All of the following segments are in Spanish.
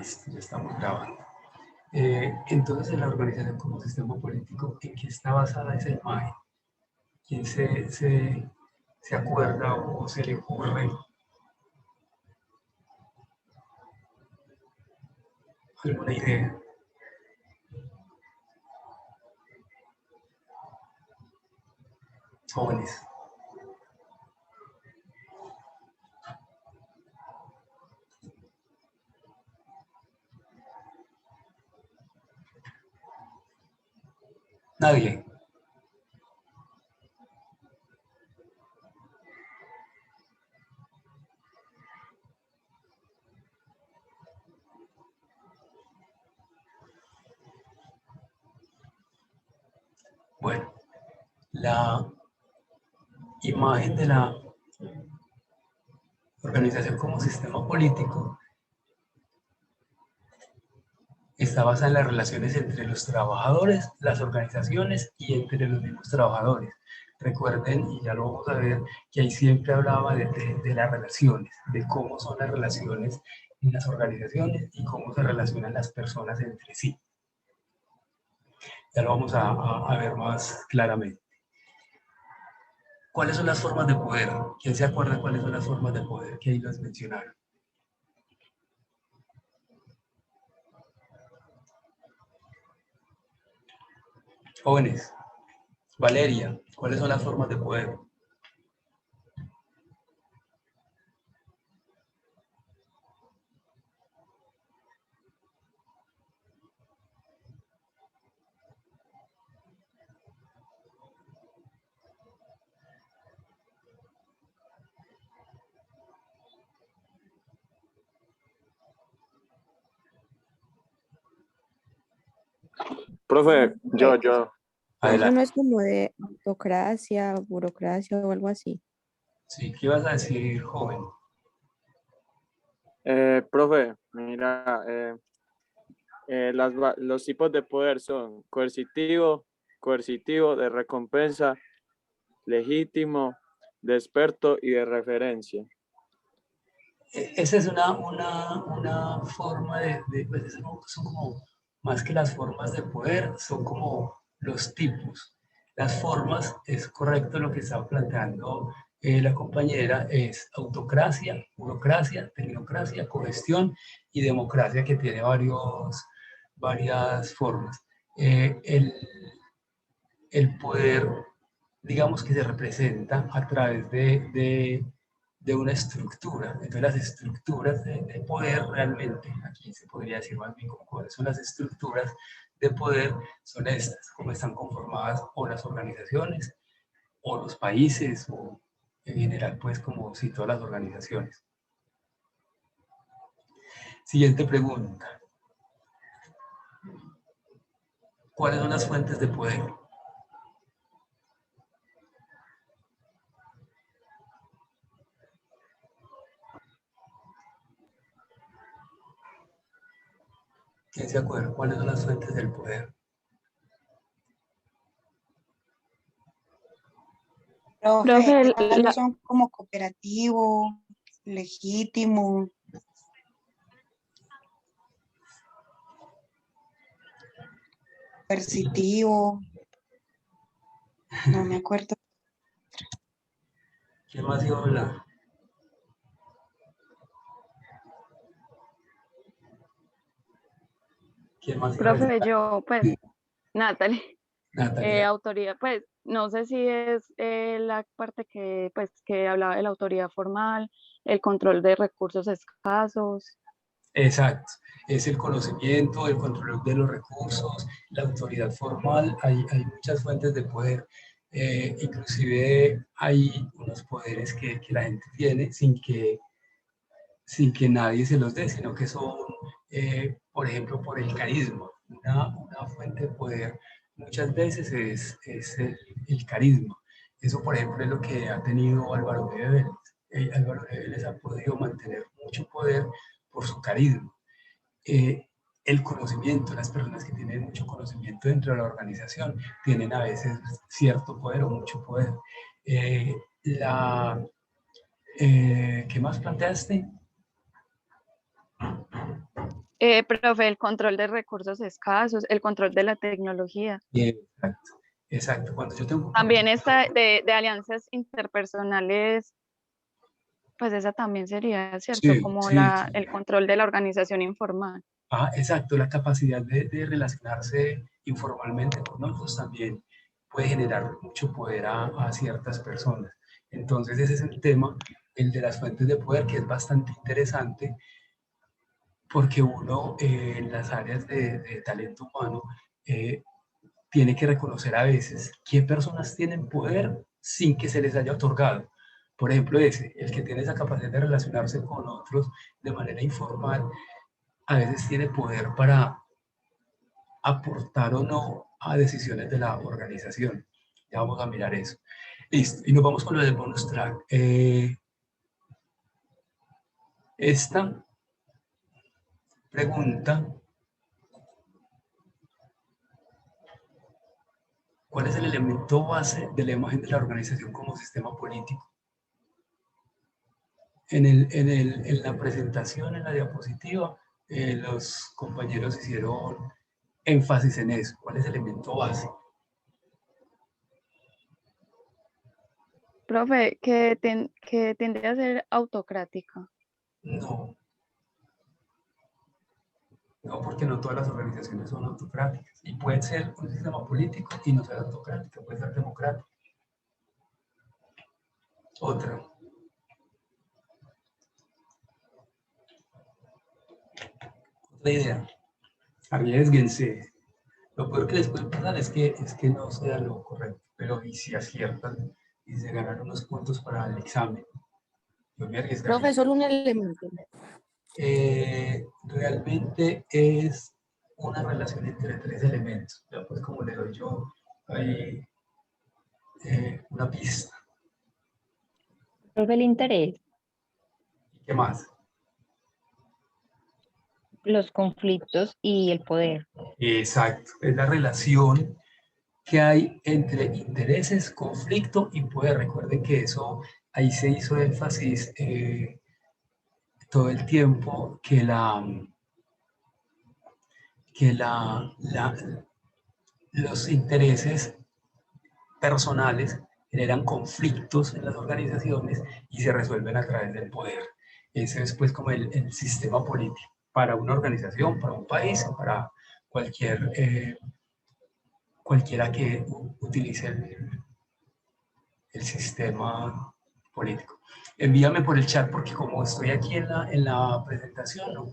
Listo, ya estamos grabando. Entonces, en la organización como sistema político, ¿en qué está basada esa imagen? ¿Quién se acuerda o se le ocurre alguna idea? Jóvenes. Nadie. Bueno, la imagen de la organización como sistema político está basada en las relaciones entre los trabajadores, las organizaciones y entre los mismos trabajadores. Recuerden, y ya lo vamos a ver, que ahí siempre hablaba de las relaciones, de cómo son las relaciones en las organizaciones y cómo se relacionan las personas entre sí. Ya lo vamos a ver más claramente. ¿Cuáles son las formas de poder? ¿Quién se acuerda cuáles son las formas de poder que ahí las mencionaron? Jóvenes, Valeria, ¿cuáles son las formas de poder? Profe, yo. Eso no es como de autocracia, burocracia o algo así. Sí, ¿qué vas a decir, joven? Profe, mira, los tipos de poder son coercitivo, de recompensa, legítimo, de experto y de referencia. Esa es una forma pues son como, más que las formas de poder, son como los tipos. Las formas, es correcto lo que estaba planteando la compañera, es autocracia, burocracia, tecnocracia, cogestión y democracia, que tiene varias formas. El poder, digamos que se representa a través de una estructura. Entonces las estructuras de poder realmente, aquí se podría decir más bien como cuáles son las estructuras de poder, son estas, cómo están conformadas o las organizaciones o los países o en general pues como si todas las organizaciones. Siguiente pregunta. ¿Cuáles son las fuentes de poder? ¿Quién se acuerda? ¿Cuáles son las fuentes del poder? Profe, son como cooperativo, legítimo. Coercitivo. No me acuerdo. ¿Quién más iba a hablar? ¿Quién más iba a Profe, hablar? yo, pues, Natalie, Natalia. autoridad, pues, no sé si es la parte que hablaba de la autoridad formal, el control de recursos escasos. Exacto, es el conocimiento, el control de los recursos, la autoridad formal, hay muchas fuentes de poder, inclusive hay unos poderes que la gente tiene sin que nadie se los dé, sino que son, por ejemplo, por el carisma. Una fuente de poder muchas veces es el carisma. Eso, por ejemplo, es lo que ha tenido Álvaro de Vélez. Álvaro de Vélez ha podido mantener mucho poder por su carisma. El conocimiento, las personas que tienen mucho conocimiento dentro de la organización tienen a veces cierto poder o mucho poder. ¿Qué más planteaste? Profe, el control de recursos escasos, el control de la tecnología. Exacto, exacto. Cuando yo tengo... También esta de alianzas interpersonales, pues esa también sería, ¿cierto? Sí, Como sí, el control de la organización informal. exacto, la capacidad de relacionarse informalmente con otros también puede generar mucho poder a ciertas personas. Entonces ese es el tema, el de las fuentes de poder, que es bastante interesante porque uno en las áreas de talento humano eh, tiene que reconocer a veces qué personas tienen poder sin que se les haya otorgado. Por ejemplo, el que tiene esa capacidad de relacionarse con otros de manera informal, a veces tiene poder para aportar o no a decisiones de la organización. Ya vamos a mirar eso. Listo, y nos vamos con lo del bonus track. Esta pregunta, ¿cuál es el elemento base de la imagen de la organización como sistema político? En la presentación, en la diapositiva, los compañeros hicieron énfasis en eso. ¿Cuál es el elemento base? Profe, que tiende a ser autocrática. No, no, porque no todas las organizaciones son autocráticas. Y puede ser un sistema político y no ser autocrática, puede ser democrática. Otra. Otra idea. Arriesguense. Lo peor que les puede pasar es que no sea lo correcto, pero y si aciertan y se ganan unos puntos para el examen. Yo me arriesgaría. Profesor, un elemento. Realmente es una relación entre tres elementos. Ya pues como le doy yo ahí una pista. Profe, el interés, ¿Qué más? los conflictos y el poder. Exacto, es la relación que hay entre intereses, conflicto y poder. Recuerden que eso, ahí se hizo énfasis todo el tiempo que los intereses personales generan conflictos en las organizaciones y se resuelven a través del poder. Ese es pues como el sistema político para una organización, para un país, para cualquiera que utilice el sistema político. Envíame por el chat porque como estoy aquí en la presentación no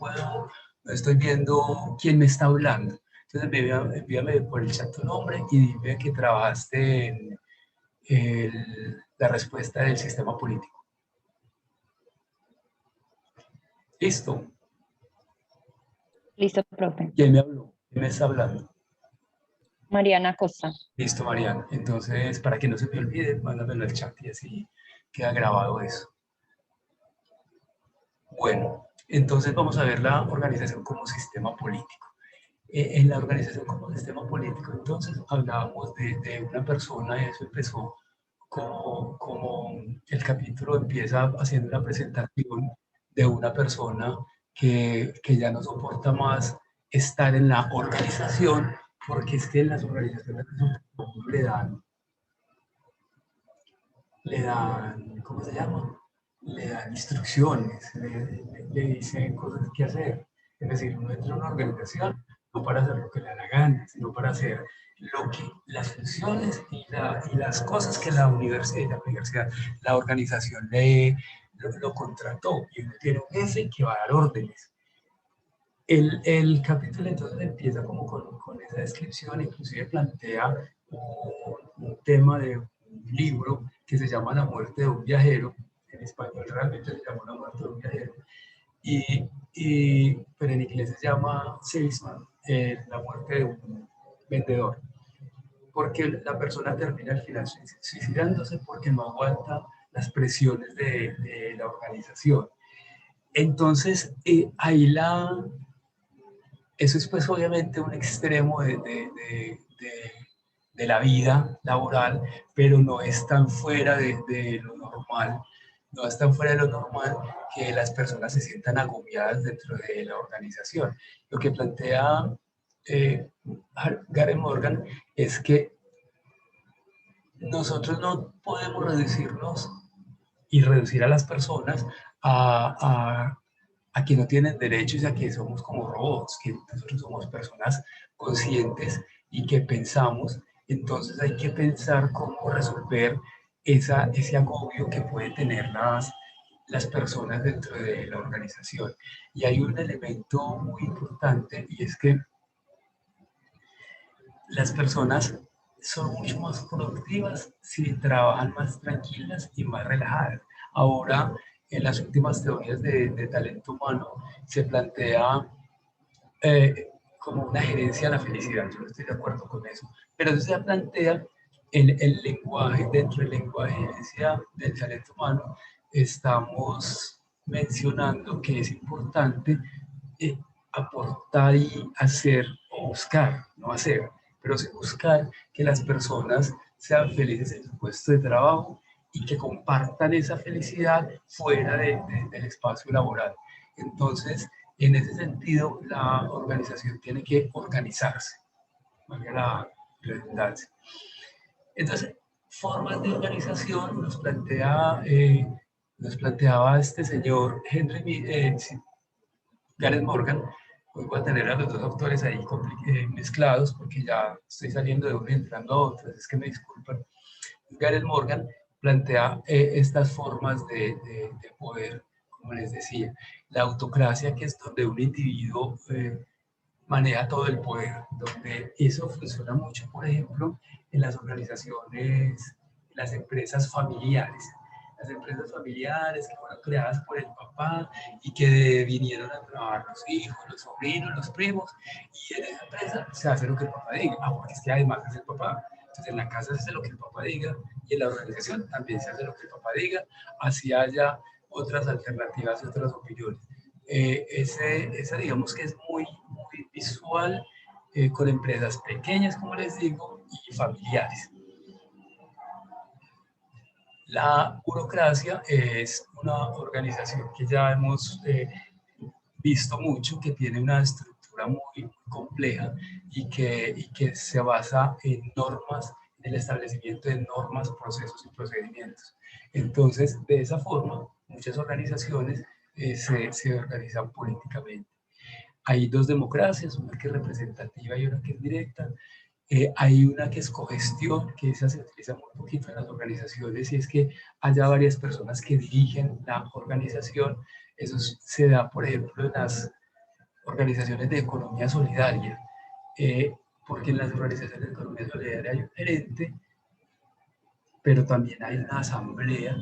estoy viendo quién me está hablando. Entonces envíame por el chat tu nombre y dime que trabajaste en la respuesta del sistema político. ¿Listo? Listo, profe. ¿Quién me habló? ¿Quién me está hablando? Mariana Costa. Listo, Mariana. Entonces, para que no se me olvide, mándamelo al chat y así queda grabado eso. Bueno, entonces vamos a ver la organización como sistema político. En la organización como sistema político, entonces hablábamos de una persona y eso empezó como el capítulo empieza haciendo una presentación de una persona que ya no soporta más estar en la organización, porque es que en las organizaciones le dan, ¿cómo se llama? Le dan instrucciones, le dicen cosas que hacer. Es decir, uno entra a una organización no para hacer lo que le da la gana, sino para hacer las funciones y las cosas que la universidad, la organización lo contrató. Y uno tiene un jefe que va a dar órdenes. El capítulo entonces empieza como con esa descripción, inclusive plantea un tema de un libro que se llama La muerte de un viajero, en español realmente se llama La muerte de un viajero, pero en inglés se llama Salesman, La muerte de un vendedor, porque la persona termina al final suicidándose porque no aguanta las presiones de la organización. Entonces, eso es pues obviamente un extremo de la vida laboral, pero no es tan fuera de lo normal no es tan fuera de lo normal que las personas se sientan agobiadas dentro de la organización. Lo que plantea Gareth Morgan es que nosotros no podemos reducirnos y reducir a las personas a que no tienen derechos y a que somos como robots, que nosotros somos personas conscientes y que pensamos. Entonces hay que pensar cómo resolver ese agobio que pueden tener las personas dentro de la organización. Y hay un elemento muy importante, y es que las personas son mucho más productivas si trabajan más tranquilas y más relajadas. Ahora, en las últimas teorías de talento humano, se plantea como una gerencia a la felicidad. Yo no estoy de acuerdo con eso, pero se plantea el lenguaje, dentro del lenguaje de gerencia del talento humano, estamos mencionando que es importante aportar y hacer o buscar, no hacer, pero sí buscar que las personas sean felices en su puesto de trabajo y que compartan esa felicidad fuera del espacio laboral. Entonces, en ese sentido, la organización tiene que organizarse, valga la redundancia. Entonces, formas de organización nos planteaba este señor Gareth Morgan. Hoy voy a tener a los dos autores ahí mezclados porque ya estoy saliendo de uno y entrando a otro, es que me disculpan. Gareth Morgan plantea estas formas de poder, como les decía. La autocracia, que es donde un individuo maneja todo el poder, donde eso funciona mucho, por ejemplo, en las organizaciones, en las empresas familiares. Las empresas familiares que fueron creadas por el papá y que vinieron a trabajar los hijos, los sobrinos, los primos, y en esa empresa se hace lo que el papá diga. Porque es que además es el papá. Entonces en la casa se hace lo que el papá diga y en la organización también se hace lo que el papá diga, así haya otras alternativas y otras opiniones. Esa digamos que es muy, muy visual, con empresas pequeñas, como les digo, y familiares. La burocracia es una organización que ya hemos visto mucho, que tiene una estructura muy compleja y que se basa en normas, en el establecimiento de normas, procesos y procedimientos. Entonces, de esa forma, muchas organizaciones se organizan políticamente. Hay dos democracias, una que es representativa y una que es directa. Hay una que es cogestión, que esa se utiliza muy poquito en las organizaciones, y es que haya varias personas que dirigen la organización. Eso se da, por ejemplo, en las organizaciones de economía solidaria, porque en las organizaciones de economía solidaria hay un gerente, pero también hay una asamblea,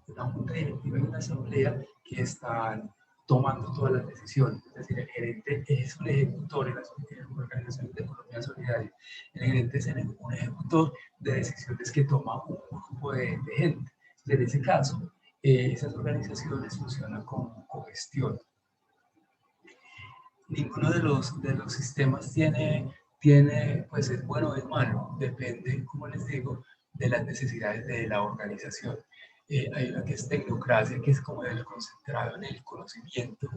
una junta directiva y una asamblea que están tomando todas las decisiones. Es decir, el gerente es un ejecutor en las organizaciones de economía solidaria. El gerente es un ejecutor de decisiones que toma un grupo de gente. En ese caso, esas organizaciones funcionan con cogestión. Ninguno de los sistemas tiene, pues es bueno o es malo, depende, como les digo, de las necesidades de la organización. Hay una que es tecnocracia, que es como el concentrado en el conocimiento.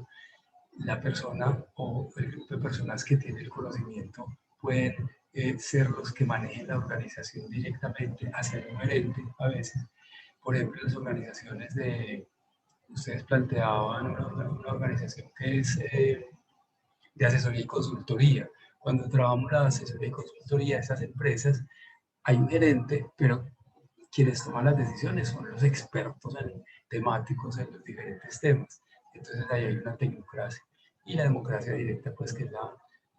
La persona o el grupo de personas que tiene el conocimiento pueden ser los que manejen la organización directamente hacia el gerente a veces. Por ejemplo, las organizaciones ustedes planteaban una organización que es de asesoría y consultoría. Cuando trabajamos la asesoría y consultoría de esas empresas, hay un gerente, pero quienes toman las decisiones son los expertos temáticos en los diferentes temas. Entonces ahí hay una tecnocracia. Y la democracia directa, pues que es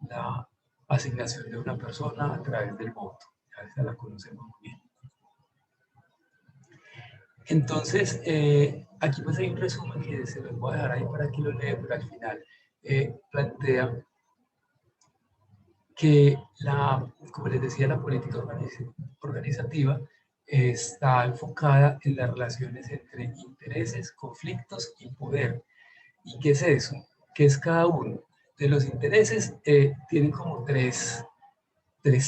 la asignación de una persona a través del voto. Esa la conocemos muy bien. Entonces, aquí pues hay un resumen que se los voy a dejar ahí para que lo lean, pero al final plantea que como les decía, la política organizativa está enfocada en las relaciones entre intereses, conflictos y poder. ¿Y qué es eso? ¿Qué es cada uno? De los intereses tienen como tres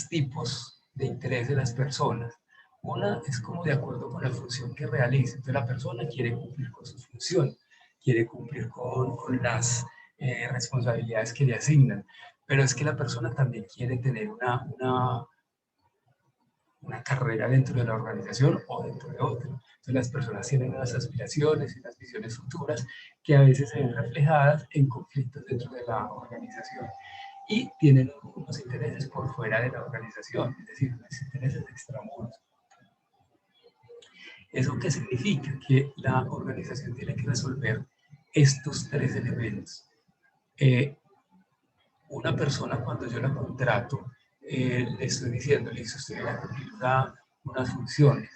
tipos de interés de las personas. Una es como de acuerdo con la función que realiza. Entonces la persona quiere cumplir con su función, quiere cumplir con las responsabilidades que le asignan, pero es que la persona también quiere tener una carrera dentro de la organización o dentro de otra. Entonces las personas tienen unas aspiraciones y unas visiones futuras que a veces se ven reflejadas en conflictos dentro de la organización y tienen unos intereses por fuera de la organización, es decir, unos intereses extramuros. ¿Eso qué significa? Que la organización tiene que resolver estos tres elementos. Una persona, cuando yo la contrato, le estoy diciendo, listo, usted va a cumplir unas funciones,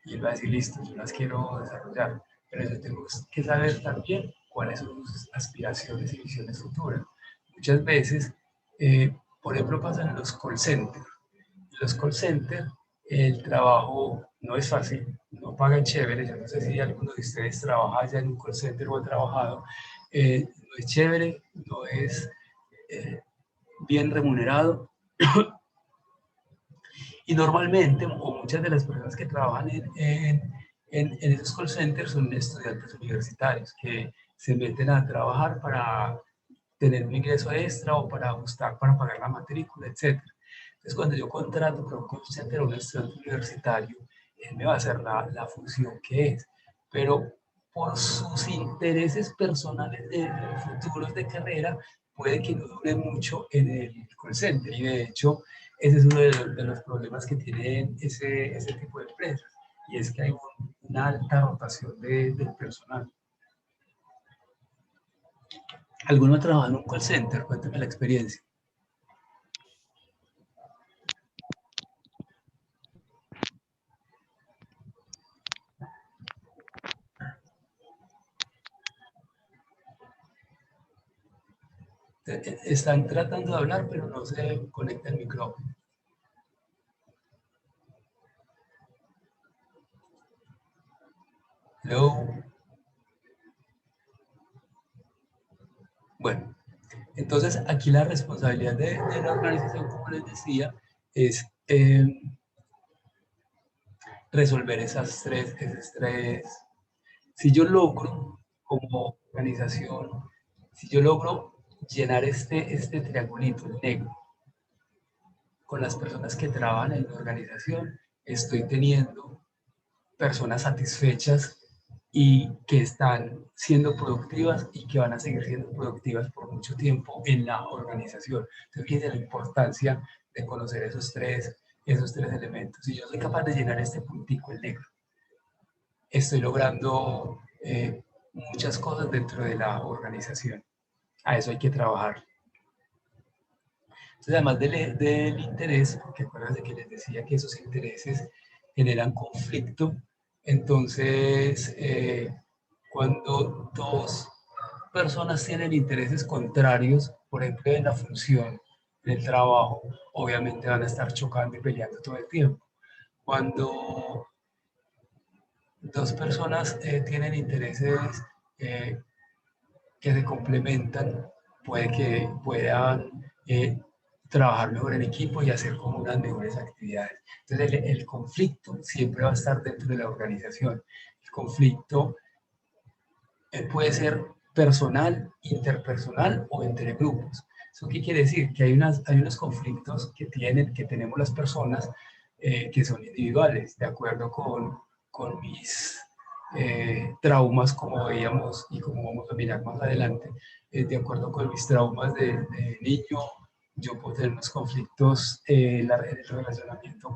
y él va a decir, listo, yo las quiero desarrollar, pero yo tengo que saber también cuáles son sus aspiraciones y visiones futuras. Muchas veces, por ejemplo, pasa en los call centers. En los call centers, el trabajo no es fácil, no pagan chévere. Yo no sé si alguno de ustedes trabaja ya en un call center o ha trabajado. No es chévere, no es bien remunerado. Y normalmente, o muchas de las personas que trabajan en esos call centers son estudiantes universitarios que se meten a trabajar para tener un ingreso extra o para ajustar, para pagar la matrícula, etc. Entonces, cuando yo contrato para un call center a un estudiante universitario, él me va a hacer la función que es, pero por sus intereses personales de futuros de carrera, puede que no dure mucho en el call center. Y de hecho, ese es uno de los problemas que tienen ese tipo de empresas, y es que hay una alta rotación del personal. ¿Alguno ha trabajado en un call center? Cuéntame la experiencia. Están tratando de hablar, pero no se conecta el micrófono. Hello. Bueno, entonces aquí la responsabilidad de la organización, como les decía, es resolver esos tres. Si yo logro, como organización, si yo logro llenar este triangulito negro con las personas que trabajan en la organización, estoy teniendo personas satisfechas y que están siendo productivas y que van a seguir siendo productivas por mucho tiempo en la organización. Entonces, fíjense la importancia de conocer esos tres elementos. Si yo soy capaz de llenar este puntico, el negro, estoy logrando muchas cosas dentro de la organización. A eso hay que trabajar. Entonces, además del interés, porque acuérdense que les decía que esos intereses generan conflicto, entonces cuando dos personas tienen intereses contrarios, por ejemplo en la función del trabajo, obviamente van a estar chocando y peleando todo el tiempo. Cuando dos personas tienen intereses que se complementan, puede que puedan trabajar mejor en equipo y hacer como unas mejores actividades. Entonces el conflicto siempre va a estar dentro de la organización. El conflicto puede ser personal, interpersonal o entre grupos. ¿Eso qué quiere decir? Que hay unos conflictos que tenemos las personas que son individuales, de acuerdo con mis traumas, como veíamos y como vamos a mirar más adelante. De acuerdo con mis traumas de niño, yo puedo tener unos conflictos en el relacionamiento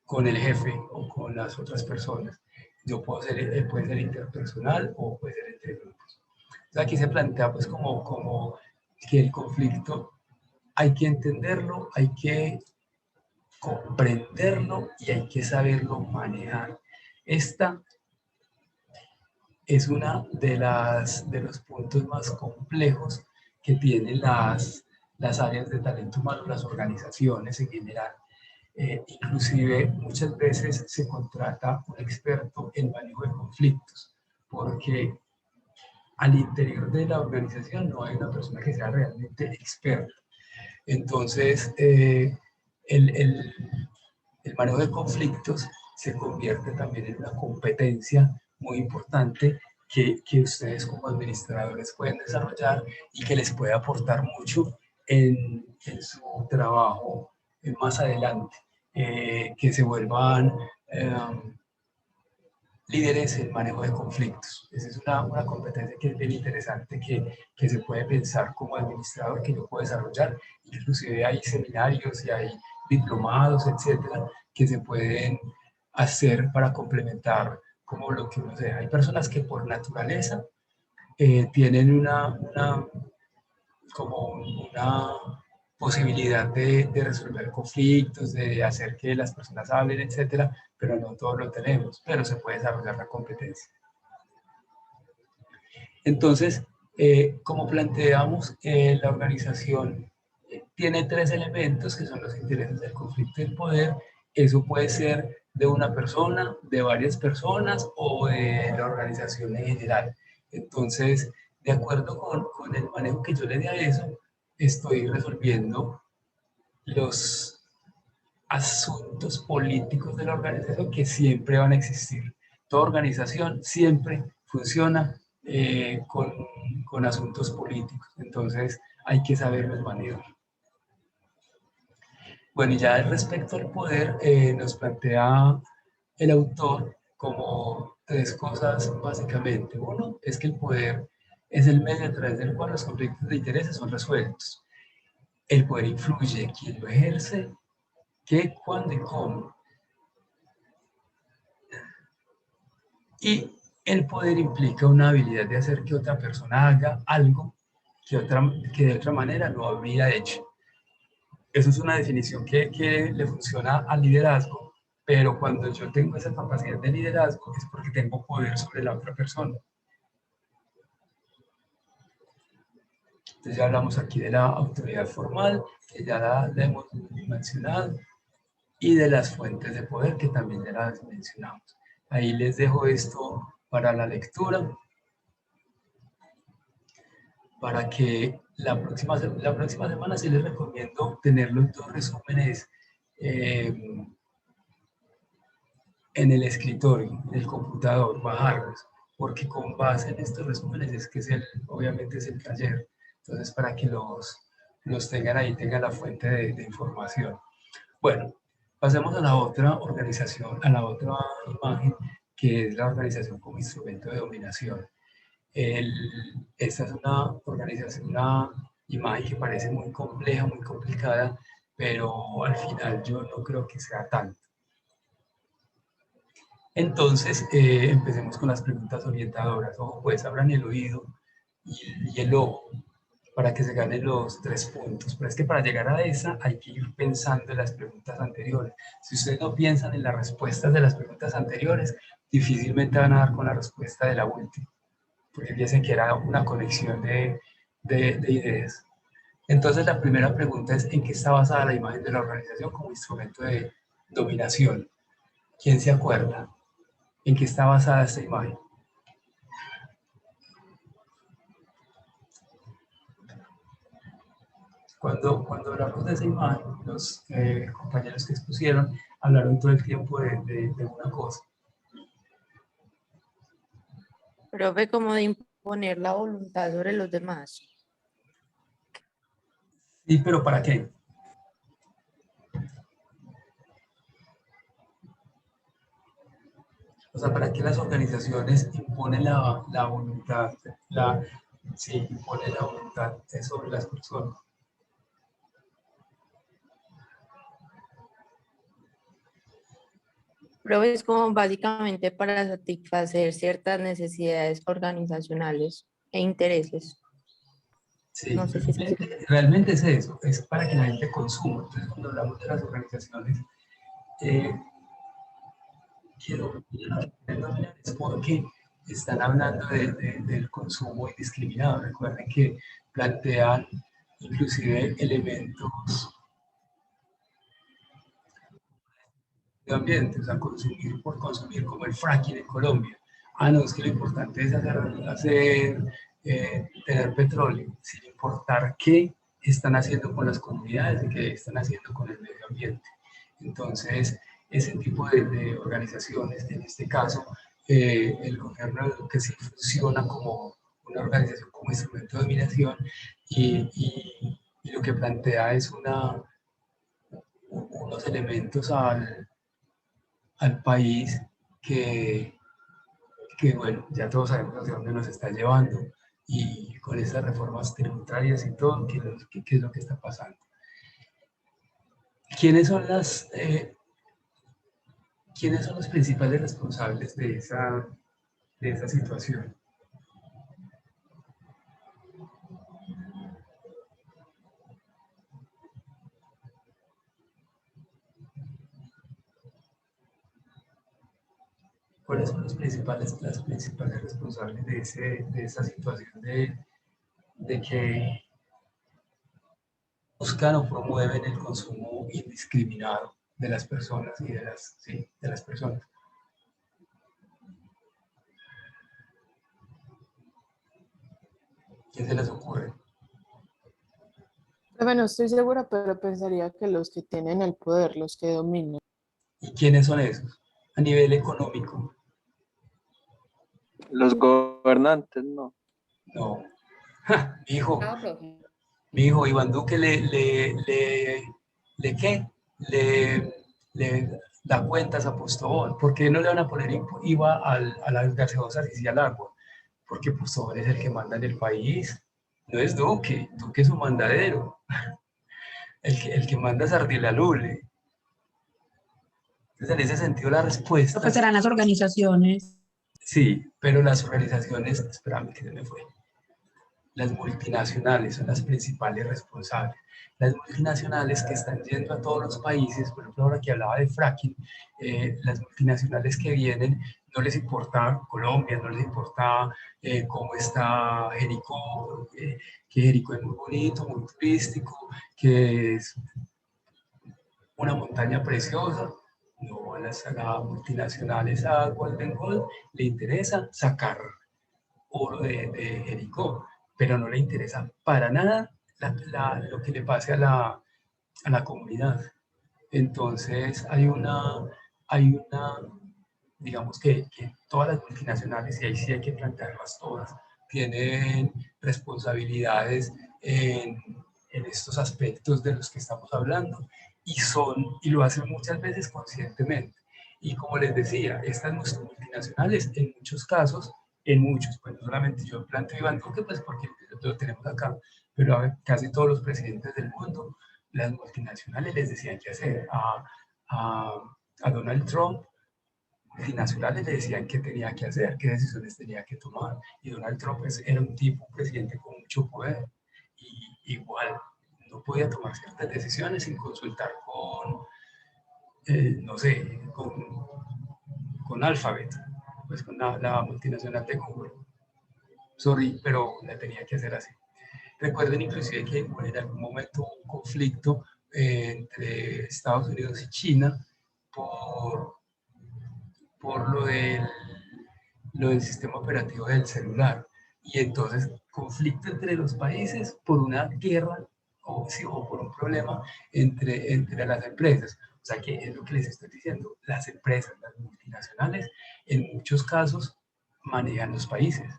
con el jefe o con las otras personas. Puede ser interpersonal o puede ser entre grupos. Entonces aquí se plantea pues como que el conflicto hay que entenderlo, hay que comprenderlo y hay que saberlo manejar. Esta es una de los puntos más complejos que tienen las áreas de talento humano, las organizaciones en general. Inclusive muchas veces se contrata un experto en manejo de conflictos, porque al interior de la organización no hay una persona que sea realmente experta. Entonces, El manejo de conflictos se convierte también en una competencia muy importante que ustedes como administradores pueden desarrollar y que les puede aportar mucho en su trabajo más adelante, que se vuelvan líderes en manejo de conflictos. Esa es una competencia que es bien interesante, que se puede pensar como administrador, que yo puedo desarrollar. Inclusive hay seminarios y hay diplomados, etcétera, que se pueden hacer para complementar como lo que uno sea. Hay personas que por naturaleza tienen una posibilidad de resolver conflictos, de hacer que las personas hablen, etcétera, pero no todos lo tenemos, pero se puede desarrollar la competencia. Entonces, como planteamos, la organización tiene 3 elementos que son los intereses del conflicto y el poder. Eso puede ser de una persona, de varias personas o de la organización en general. Entonces, de acuerdo con el manejo que yo le dé a eso, estoy resolviendo los asuntos políticos de la organización que siempre van a existir. Toda organización siempre funciona con asuntos políticos, entonces hay que saberlos manejar. Bueno, y ya respecto al poder, nos plantea el autor como 3 cosas básicamente. Uno es que el poder es el medio a través del cual los conflictos de intereses son resueltos. El poder influye quién lo ejerce, qué, cuándo y cómo. Y el poder implica una habilidad de hacer que otra persona haga algo que de otra manera no habría hecho. Eso es una definición que le funciona al liderazgo, pero cuando yo tengo esa capacidad de liderazgo es porque tengo poder sobre la otra persona. Entonces ya hablamos aquí de la autoridad formal, que ya la hemos mencionado, y de las fuentes de poder, que también ya las mencionamos. Ahí les dejo esto para la lectura, para que la próxima semana sí les recomiendo tener los 2 resúmenes en el escritorio, en el computador, bajarlos, porque con base en estos resúmenes es que obviamente es el taller. Entonces, para que los tengan ahí, tengan la fuente de información. Bueno, pasemos a la otra organización, a la otra imagen, que es la organización como instrumento de dominación. Esta es una organización, una imagen que parece muy compleja, muy complicada, pero al final yo no creo que sea tanto. Entonces, empecemos con las preguntas orientadoras. Ojo, pues abran el oído y el ojo para que se ganen los 3 puntos. Pero es que para llegar a esa hay que ir pensando en las preguntas anteriores. Si ustedes no piensan en las respuestas de las preguntas anteriores, difícilmente van a dar con la respuesta de la última, porque piensen que era una conexión de ideas. Entonces, la primera pregunta es: ¿en qué está basada la imagen de la organización como instrumento de dominación? ¿Quién se acuerda? ¿En qué está basada esta imagen? Cuando hablamos de esa imagen, los compañeros que expusieron hablaron todo el tiempo de una cosa. Profe, como de imponer la voluntad sobre los demás. Sí, pero ¿para qué? O sea, ¿para qué las organizaciones imponen la voluntad? Sí, imponen la voluntad sobre las personas. Profe, es como básicamente para satisfacer ciertas necesidades organizacionales e intereses. Sí, No sé si realmente es eso, es para que la gente consuma. Entonces, cuando hablamos de las organizaciones, quiero es porque están hablando del consumo indiscriminado. Recuerden que plantean inclusive elementos de ambiente, o sea, consumir por consumir, como el fracking en Colombia. Ah, no, es que lo importante es tener petróleo, sin importar qué están haciendo con las comunidades y qué están haciendo con el medio ambiente. Entonces, ese tipo de organizaciones, en este caso, el gobierno de Duque sí funciona como una organización, como instrumento de dominación, y lo que plantea es unos elementos al país que, bueno, ya todos sabemos hacia dónde nos está llevando, y con esas reformas tributarias y todo, ¿qué es lo que está pasando? ¿Quiénes son ¿quiénes son los principales responsables de esa situación? ¿Cuáles son las principales responsables de esa situación de que buscan o promueven el consumo indiscriminado de las personas y de las personas? ¿Qué se les ocurre? Profe, no estoy segura, pero pensaría que los que tienen el poder, los que dominan. ¿Y quiénes son esos? A nivel económico, Los gobernantes, no. no. ¡Ja! Ah, profe. Mi hijo Iván Duque ¿qué? Le da cuentas a Postobón. ¿Por qué no le van a poner IVA a las gaseosas y sí al agua? Porque Postobón es el que manda en el país. No es Duque, Duque es un mandadero. El que manda es Ardila Lule. Entonces, en ese sentido, la respuesta... Pues serán las organizaciones. Sí, pero las organizaciones, espérame que se me fue. Las multinacionales son las principales responsables. Las multinacionales que están yendo a todos los países, por ejemplo, ahora que hablaba de fracking, las multinacionales que vienen, no les importa Colombia, no les importa cómo está Jericó, que Jericó es muy bonito, muy turístico, que es una montaña preciosa. No, a las multinacionales, a Golden Gold, le interesa sacar oro de Jericó, pero no le interesa para nada lo que le pase a la comunidad. Entonces digamos que todas las multinacionales, y ahí sí hay que plantearlas todas, tienen responsabilidades en estos aspectos de los que estamos hablando, y lo hacen muchas veces conscientemente. Y como les decía, estas multinacionales en muchos, pues no solamente yo planteo Iván Duque, pues porque lo tenemos acá, pero a casi todos los presidentes del mundo, las multinacionales les decían qué hacer. A Donald Trump, multinacionales le decían qué tenía que hacer, qué decisiones tenía que tomar. Y Donald Trump era un presidente con mucho poder. Y igual, no podía tomar ciertas decisiones sin consultar no sé, con Alphabet, pues con la multinacional de Google. Sorry, pero la tenía que hacer así. Recuerden inclusive que en algún momento hubo un conflicto entre Estados Unidos y China por lo del sistema operativo del celular. Y entonces, conflicto entre los países por una guerra o por un problema entre las empresas. O sea, que es lo que les estoy diciendo, las empresas, las multinacionales, en muchos casos manejan los países.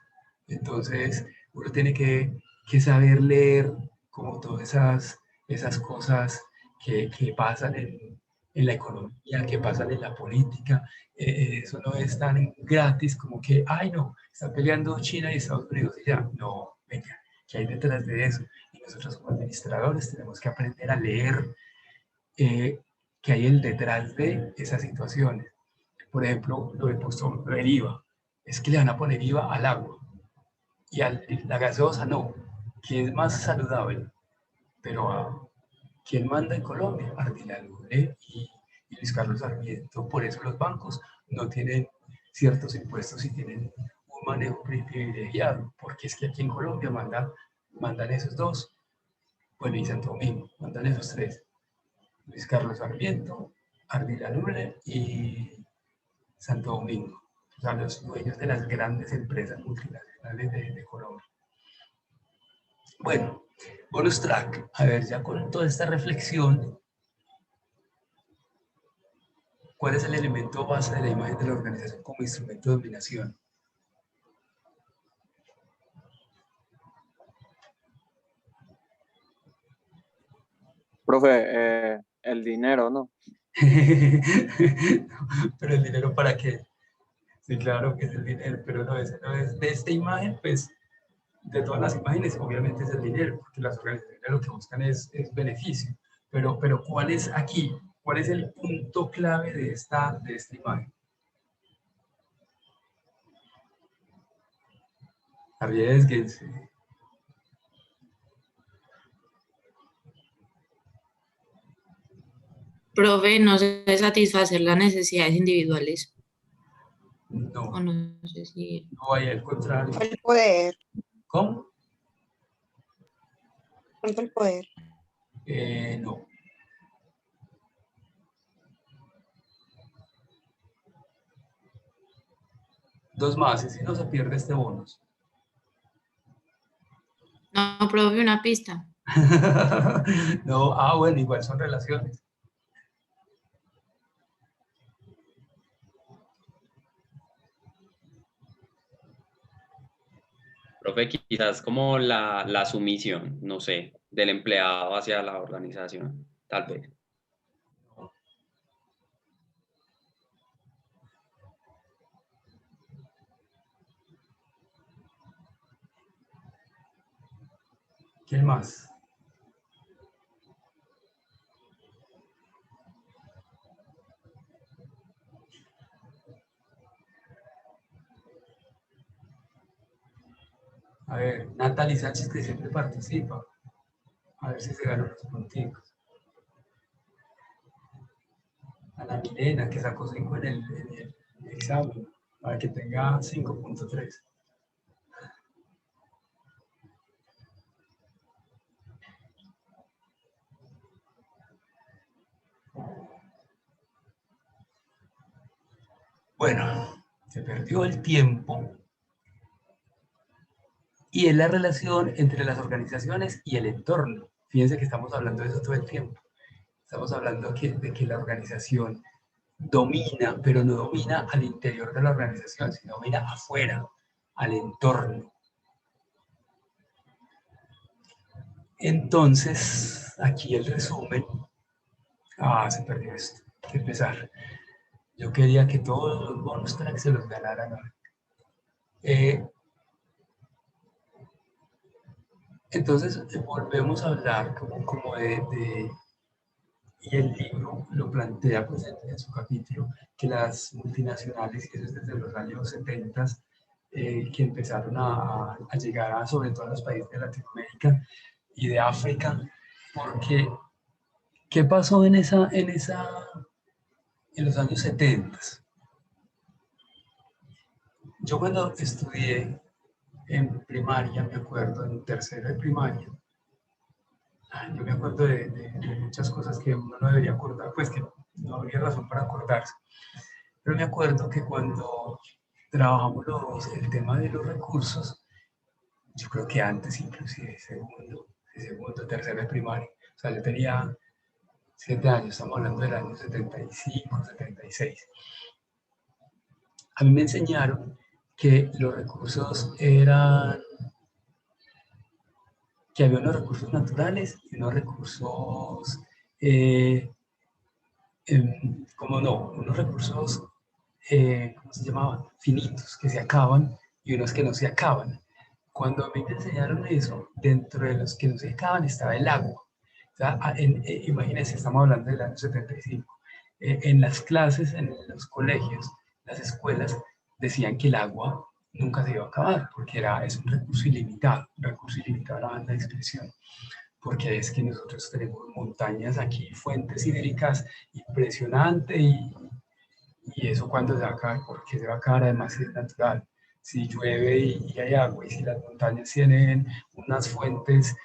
Entonces, uno tiene que saber leer como todas esas cosas que pasan en la economía, que pasan en la política. Eso no es tan gratis como que, ay no, están peleando China y Estados Unidos y ya. No, venga, ¿qué hay detrás de eso? Y nosotros como administradores tenemos que aprender a leer qué hay detrás de esas situaciones. Por ejemplo, lo del IVA. Es que le van a poner IVA al agua y a la gaseosa no, que es más saludable. Pero ¿quién manda en Colombia? Ardila Lule y Luis Carlos Sarmiento. Por eso los bancos no tienen ciertos impuestos y tienen un manejo privilegiado, porque es que aquí en Colombia mandan esos dos. Bueno, y Santo Domingo, mandan esos tres. Luis Carlos Sarmiento, Ardila Lule y Santo Domingo. O sea, los dueños de las grandes empresas multinacionales de Colombia. Bueno, bonus track. A ver, ya con toda esta reflexión, ¿Cuál es el elemento base de la imagen de la organización como instrumento de dominación? Profe, el dinero, ¿no? Pero el dinero ¿para qué? Sí, claro que es el dinero, pero no, ese no es. De esta imagen, pues, de todas las imágenes, obviamente es el dinero, porque las organizaciones lo que buscan es beneficio. Pero ¿cuál es aquí? ¿Cuál es el punto clave de esta imagen? Arriesguense. Profe, no sé satisfacer las necesidades individuales. No, O no sé si... no hay al contrario. El poder. ¿Cómo? El poder. No. Dos más, y si no se pierde este bonus. No, profe, una pista. No, bueno, igual son relaciones. Profe, quizás como la sumisión, no sé, del empleado hacia la organización, tal vez. ¿Quién más? A ver, Natalie Sánchez, que siempre participa. A ver si se ganan los punticos. Ana Milena, que sacó 5 en el examen, para que tenga 5.3. Bueno, se perdió el tiempo y es la relación entre las organizaciones y el entorno. Fíjense que estamos hablando de eso todo el tiempo. Estamos hablando de que la organización domina, pero no domina al interior de la organización, sino domina afuera, al entorno. Entonces, aquí el resumen. Se perdió esto. Hay que empezar. Yo quería que todos los bonus tracks se los ganaran hoy. Entonces, volvemos a hablar como y el libro lo plantea pues, en su capítulo, que las multinacionales, que es desde los años 70, que empezaron a llegar sobre todo a los países de Latinoamérica y de África, porque ¿qué pasó en los años 70? Yo cuando estudié en primaria, me acuerdo, en tercero de primaria, yo me acuerdo de muchas cosas que uno no debería acordar, pues que no habría razón para acordarse. Pero me acuerdo que cuando trabajamos el tema de los recursos, yo creo que antes inclusive, segundo, tercero de primaria, o sea, yo tenía 7 años, estamos hablando del año 75, 76. A mí me enseñaron que los recursos que había unos recursos naturales y unos recursos, unos recursos, ¿cómo se llamaban? Finitos, que se acaban y unos que no se acaban. Cuando a mí me enseñaron eso, dentro de los que no se acaban estaba el agua. O sea, imagínense, estamos hablando del año 75. En las clases, en los colegios, las escuelas, decían que el agua nunca se iba a acabar, porque es un recurso ilimitado la banda de expresión, porque es que nosotros tenemos montañas aquí, fuentes hídricas impresionantes y eso cuando se va a acabar, porque se va a acabar, además es natural. Si llueve y hay agua y si las montañas tienen unas fuentes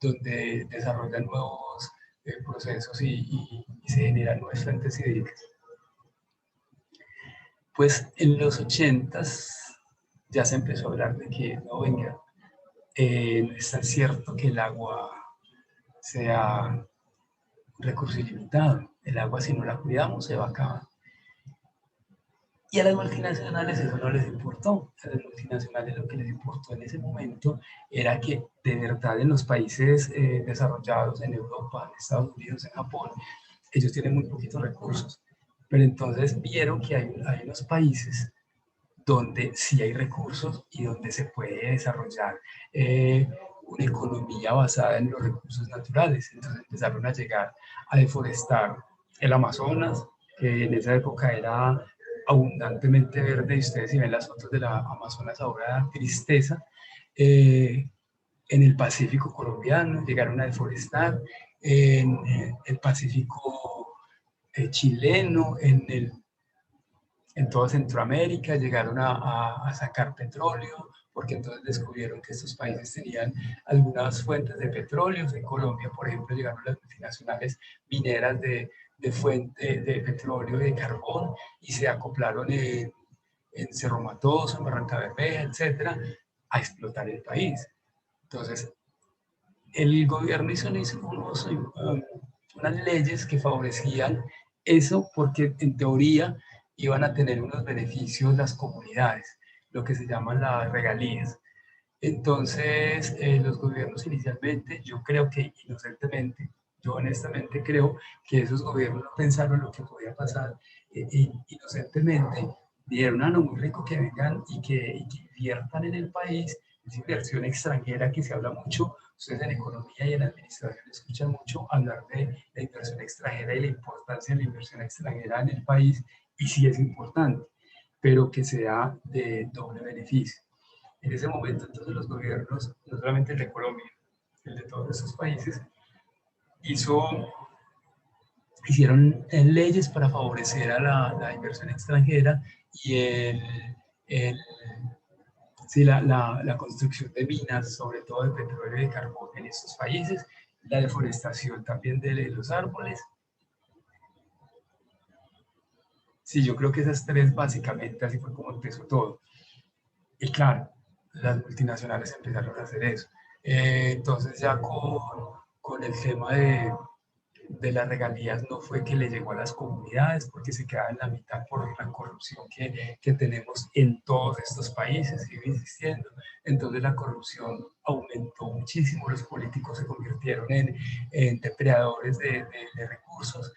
donde desarrollan nuevos procesos y se generan nuevas fuentes hídricas. Pues en los 80s ya se empezó a hablar de que, no, venga, no es tan cierto que el agua sea un recurso ilimitado. El agua, si no la cuidamos, se va a acabar. Y a las multinacionales eso no les importó. A las multinacionales lo que les importó en ese momento era que de verdad en los países desarrollados, en Europa, en Estados Unidos, en Japón, ellos tienen muy poquitos recursos. Pero entonces vieron que hay unos países donde sí hay recursos y donde se puede desarrollar una economía basada en los recursos naturales. Entonces empezaron a llegar a deforestar el Amazonas, que en esa época era abundantemente verde, y ustedes si ven las fotos de la Amazonas ahora da tristeza. En el Pacífico colombiano llegaron a deforestar, en el Pacífico chileno, en toda Centroamérica llegaron a sacar petróleo, porque entonces descubrieron que estos países tenían algunas fuentes de petróleo. En Colombia, por ejemplo, llegaron las multinacionales mineras de fuente de petróleo y de carbón y se acoplaron en Cerro Matoso, en Barranca Bermeja, etcétera, a explotar el país. Entonces, el gobierno hizo unas leyes que favorecían eso porque en teoría iban a tener unos beneficios las comunidades, lo que se llaman las regalías. Entonces, los gobiernos inicialmente, yo creo que inocentemente, yo honestamente creo que esos gobiernos no pensaron lo que podía pasar, inocentemente dijeron a lo muy rico que vengan y que inviertan en el país. Es inversión extranjera que se habla mucho. Ustedes en economía y en administración escuchan mucho hablar de la inversión extranjera y la importancia de la inversión extranjera en el país, y sí es importante, pero que sea de doble beneficio. En ese momento, entonces, los gobiernos, no solamente el de Colombia, el de todos esos países, hicieron leyes para favorecer a la inversión extranjera y la construcción de minas, sobre todo de petróleo y de carbón en estos países, la deforestación también de los árboles. Sí, yo creo que esas tres básicamente así fue como empezó todo. Y claro, las multinacionales empezaron a hacer eso. Entonces ya con el tema de las regalías no fue que le llegó a las comunidades porque se quedaba en la mitad por la corrupción que tenemos en todos estos países, sigo insistiendo. Entonces la corrupción aumentó muchísimo, los políticos se convirtieron en depredadores de recursos.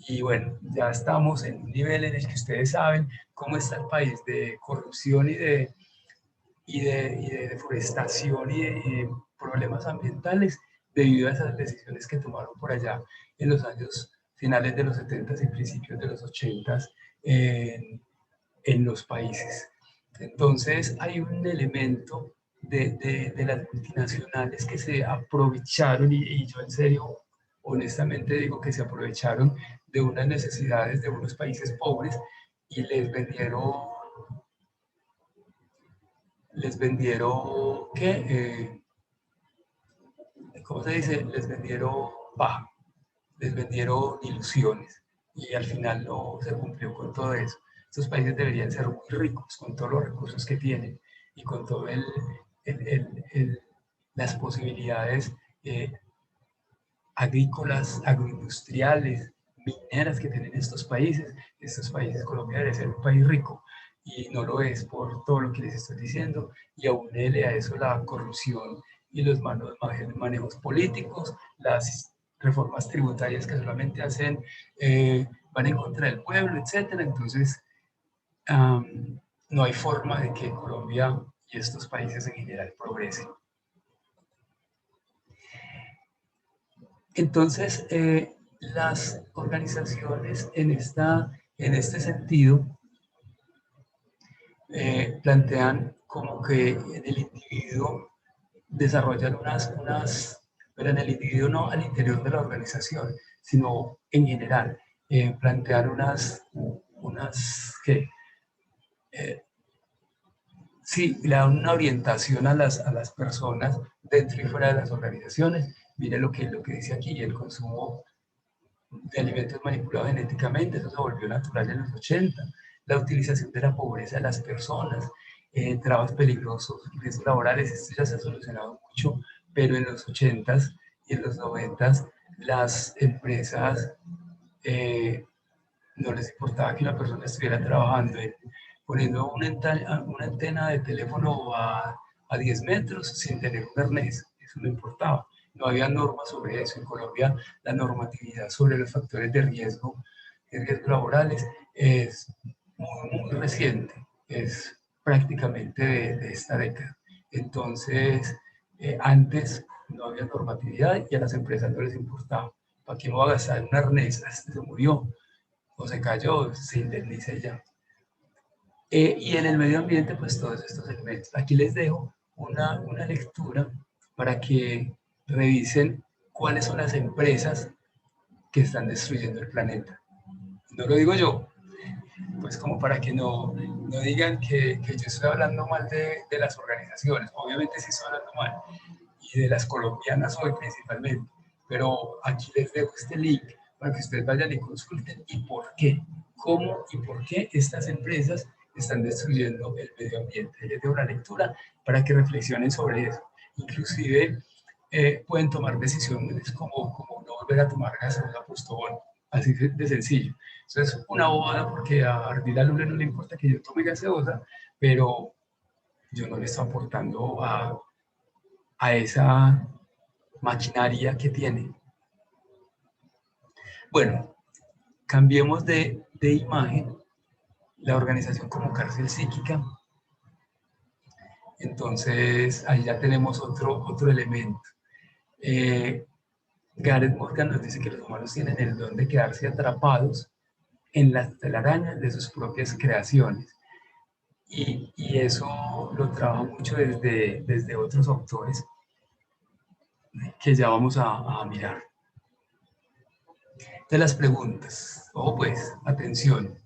Y bueno, ya estamos en un nivel en el que ustedes saben cómo está el país de corrupción y de deforestación y de problemas ambientales debido a esas decisiones que tomaron por allá en los años finales de los 70s y principios de los 80s en los países. Entonces hay un elemento de las multinacionales que se aprovecharon, y yo en serio, honestamente digo que se aprovecharon de unas necesidades de unos países pobres y les vendieron, ¿qué? ¿Cómo se dice? Les vendieron paja, les vendieron ilusiones y al final no se cumplió con todo eso. Estos países deberían ser muy ricos con todos los recursos que tienen y con todas las posibilidades agrícolas, agroindustriales, mineras que tienen estos países. Colombia debe ser un país rico y no lo es por todo lo que les estoy diciendo, y aúnele a eso la corrupción y los malos manejos políticos, las reformas tributarias que solamente van en contra del pueblo, etcétera. Entonces, no hay forma de que Colombia y estos países en general progresen. Entonces, las organizaciones en este sentido plantean como que en el individuo desarrollan pero en el individuo no al interior de la organización, sino en general, plantean le dan una orientación a las personas dentro y fuera de las organizaciones. Mire lo que dice aquí: el consumo de alimentos manipulados genéticamente, eso se volvió natural en los 80, la utilización de la pobreza de las personas, trabajos peligrosos, riesgos laborales. Esto ya se ha solucionado mucho, pero en los 80s y en los 90s las empresas no les importaba que una persona estuviera trabajando poniendo una antena de teléfono a 10 metros sin tener un arnés. Eso no importaba. No había normas sobre eso. En Colombia, la normatividad sobre los factores de riesgo laborales es muy reciente, es prácticamente de esta década. Entonces, antes no había normatividad y a las empresas no les importaba. ¿Para qué me va a gastar un arnés? Hasta se murió o se cayó, se indemniza ya. Y en el medio ambiente, pues todos estos elementos. Aquí les dejo una lectura para que revisen cuáles son las empresas que están destruyendo el planeta. No lo digo yo, pues como para que no digan que yo estoy hablando mal de las organizaciones. Obviamente sí estoy hablando mal, y de las colombianas hoy principalmente, pero aquí les dejo este link para que ustedes vayan y consulten y por qué, cómo y por qué estas empresas están destruyendo el medio ambiente. Les dejo una lectura para que reflexionen sobre eso. Inclusive pueden tomar decisiones como no volver a tomar gaseosa Postobón, así de sencillo. Eso es una bobada porque a Ardila Lule no le importa que yo tome gaseosa, pero yo no le estoy aportando a esa maquinaria que tiene. Bueno, cambiemos de imagen. La organización como cárcel psíquica. Entonces, ahí ya tenemos otro elemento. Gareth Morgan nos dice que los humanos tienen el don de quedarse atrapados en las telarañas de sus propias creaciones. Y eso lo trabaja mucho desde otros autores que ya vamos a mirar. De las preguntas. Ojo pues, atención.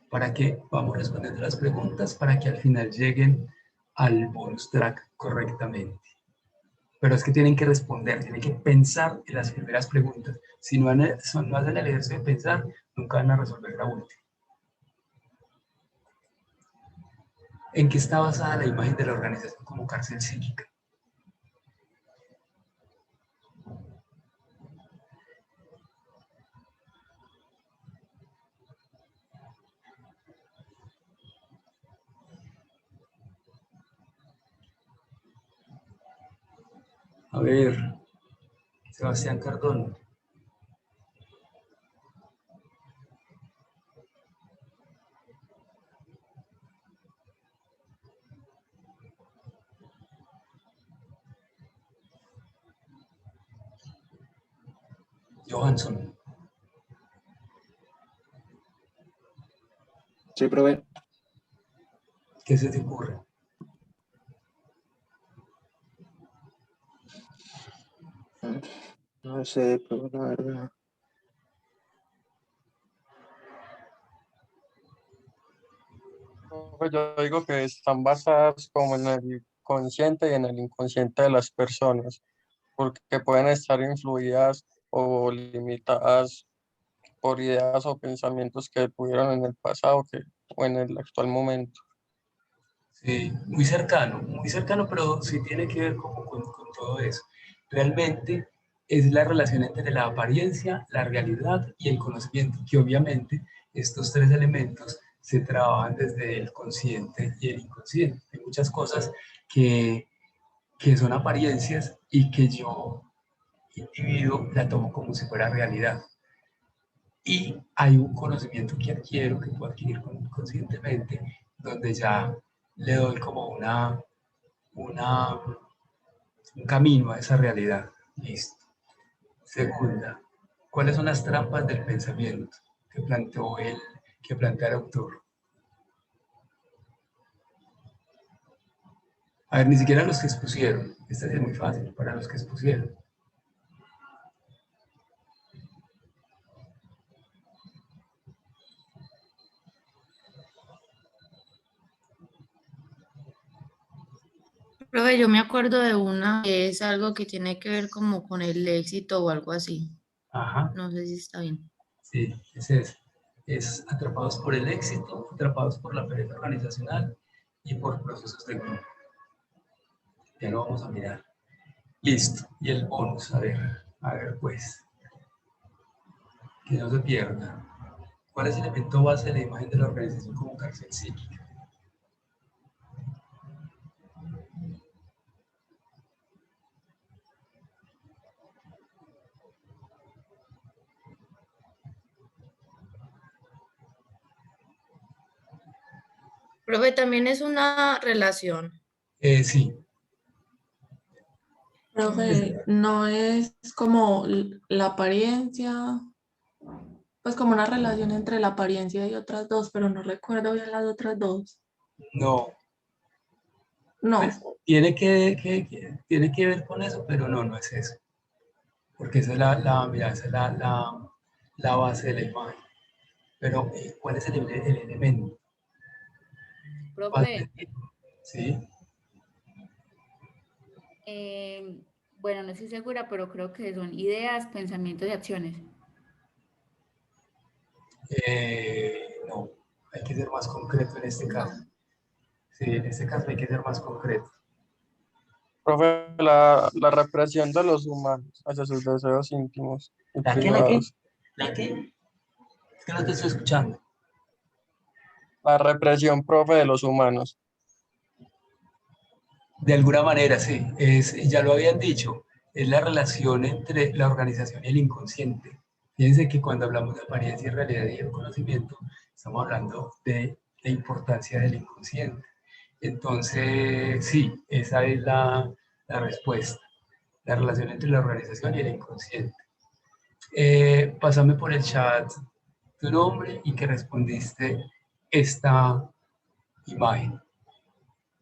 Para que vamos respondiendo las preguntas para que al final lleguen al bonus track correctamente. Pero es que tienen que responder, tienen que pensar en las primeras preguntas. Si no hacen el ejercicio de pensar, nunca van a resolver la última. ¿En qué está basada la imagen de la organización como cárcel psíquica? A ver, Sebastián Cardón. Johansson. Sí, profe. ¿Qué se te ocurre? No sé, pero la verdad. Pues yo digo que están basadas como en el consciente y en el inconsciente de las personas, porque pueden estar influidas o limitadas por ideas o pensamientos que tuvieron en el pasado o en el actual momento. Sí, muy cercano, pero sí tiene que ver como con todo eso. Realmente es la relación entre la apariencia, la realidad y el conocimiento, que obviamente estos tres elementos se trabajan desde el consciente y el inconsciente. Hay muchas cosas que son apariencias y que yo, individuo, la tomo como si fuera realidad. Y hay un conocimiento que adquiero, que puedo adquirir conscientemente, donde ya le doy como un camino a esa realidad. Listo. Segunda, ¿cuáles son las trampas del pensamiento que plantea el autor? A ver, ni siquiera los que expusieron. Esta es muy fácil para los que expusieron. Profe, yo me acuerdo de una que es algo que tiene que ver como con el éxito o algo así. Ajá. No sé si está bien. Sí, ese es. Es atrapados por el éxito, atrapados por la pereza organizacional y por procesos de grupo. Ya lo vamos a mirar. Listo. Y el bonus, a ver pues. Que no se pierda. ¿Cuál es el elemento base de la imagen de la organización como cárcel psíquica? Profe, también es una relación. Sí. Profe, no es como la apariencia, pues como una relación entre la apariencia y otras dos, pero no recuerdo bien las otras dos. No. No, Pues, tiene que ver con eso, pero no, no es eso. Porque esa es mira, esa es la base de la imagen. Pero, ¿cuál es el elemento? Profe, Sí. bueno, no estoy segura, pero creo que son ideas, pensamientos y acciones. No, hay que ser más concreto en este caso. Sí, en este caso hay que ser más concreto. Profe, la represión de los humanos hacia sus deseos íntimos y ¿La qué? privados. ¿La qué? Es que no te estoy escuchando. La represión, profe, de los humanos. De alguna manera, sí. Ya lo habían dicho, es la relación entre la organización y el inconsciente. Fíjense que cuando hablamos de apariencia y realidad y el conocimiento, estamos hablando de la importancia del inconsciente. Entonces, sí, esa es la respuesta. La relación entre la organización y el inconsciente. Pásame por el chat tu nombre y que respondiste esta imagen.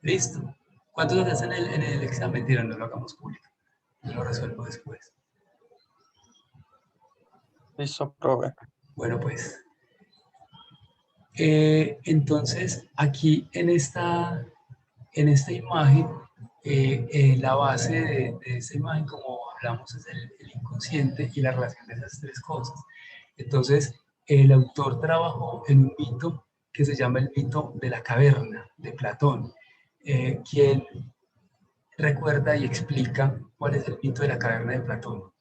¿Listo? ¿Cuántos haces en el examen? Mentira, no lo hagamos público. Yo lo resuelvo después. Listo, profe. Bueno, pues. Entonces, aquí en esta imagen, la base de esta imagen, como hablamos, es el inconsciente y la relación de esas tres cosas. Entonces, el autor trabajó en un mito que se llama el mito de la caverna, de Platón, quien recuerda y explica cuál es el mito de la caverna de Platón.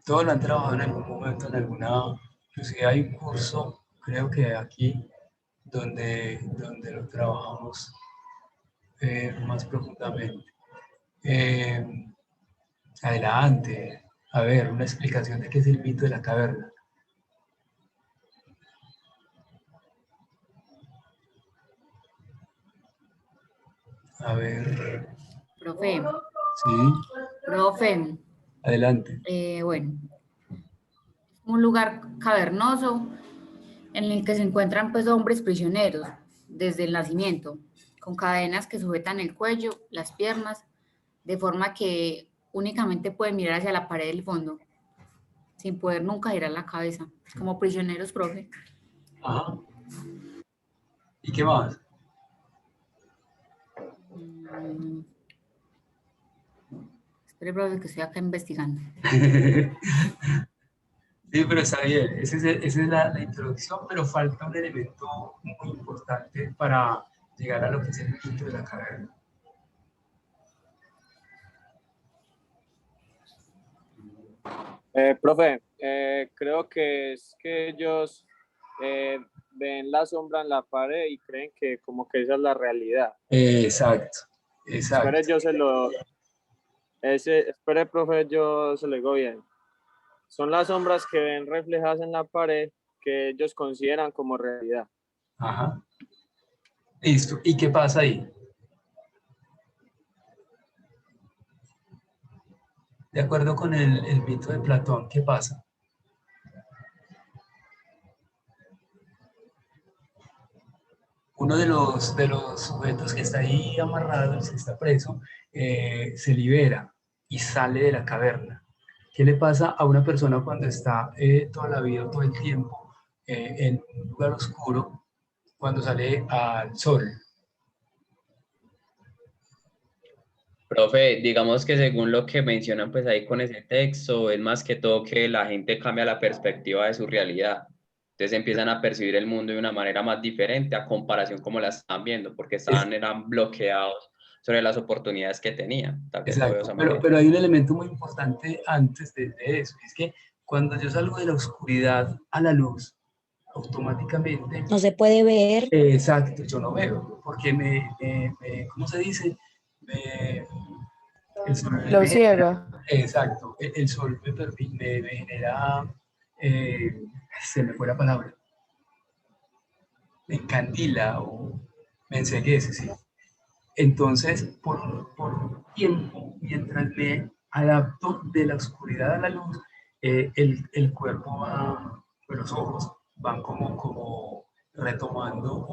Todos lo han trabajado en algún momento, en alguna, inclusive hay un curso, creo que aquí, donde lo trabajamos más profundamente. Adelante, a ver, una explicación de qué es el mito de la caverna. A ver. Profe. Sí. Profe. Adelante. Bueno, un lugar cavernoso en el que se encuentran pues hombres prisioneros desde el nacimiento, con cadenas que sujetan el cuello, las piernas, de forma que únicamente pueden mirar hacia la pared del fondo, sin poder nunca girar la cabeza, como prisioneros, profe. Ajá. ¿Y qué más? Espere, profe, que estoy acá investigando. Sí, pero está bien. Esa es la introducción, pero falta un elemento muy importante para llegar a lo que es el mito de la caverna. Profe, creo que es que ellos ven la sombra en la pared y creen que como que esa es la realidad. Exacto, exacto. Espere, profe, yo se lo digo bien. Son las sombras que ven reflejadas en la pared que ellos consideran como realidad. Ajá. Listo. ¿Y qué pasa ahí? De acuerdo con el mito de Platón, ¿qué pasa? Uno de los sujetos que está ahí amarrado, el que está preso, se libera y sale de la caverna. ¿Qué le pasa a una persona cuando está toda la vida, todo el tiempo, en un lugar oscuro, cuando sale al sol? Profe, digamos que según lo que mencionan pues ahí con ese texto, es más que todo que la gente cambia la perspectiva de su realidad. Entonces empiezan a percibir el mundo de una manera más diferente a comparación como la estaban viendo, porque eran bloqueados sobre las oportunidades que tenían. Tal vez lo veo de Exacto, esa manera. pero hay un elemento muy importante antes de eso, es que cuando yo salgo de la oscuridad a la luz, automáticamente... No se puede ver. Exacto, yo no veo, porque ¿cómo se dice? El sol Lo me ciega. Exacto, el sol me genera, se me fue la palabra, me encandila o me enceguece, sí. Entonces, por un tiempo, mientras me adapto de la oscuridad a la luz, el cuerpo va, pues los ojos van como retomando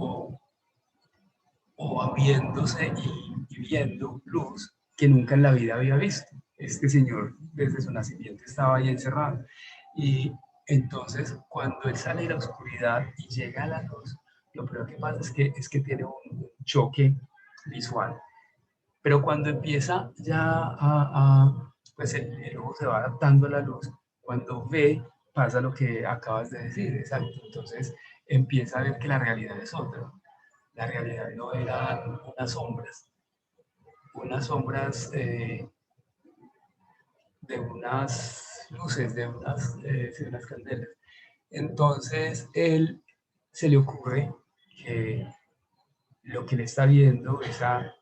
o abriéndose y viendo luz que nunca en la vida había visto. Este señor desde su nacimiento estaba ahí encerrado. Y entonces, cuando él sale de la oscuridad y llega a la luz, lo primero que pasa es que tiene un choque visual. Pero cuando empieza ya pues el ojo se va adaptando a la luz, cuando ve, pasa lo que acabas de decir, exacto. Entonces empieza a ver que la realidad es otra. La realidad no eran unas sombras de unas luces, de unas candelas. Entonces él se le ocurre que lo que le está viendo, esa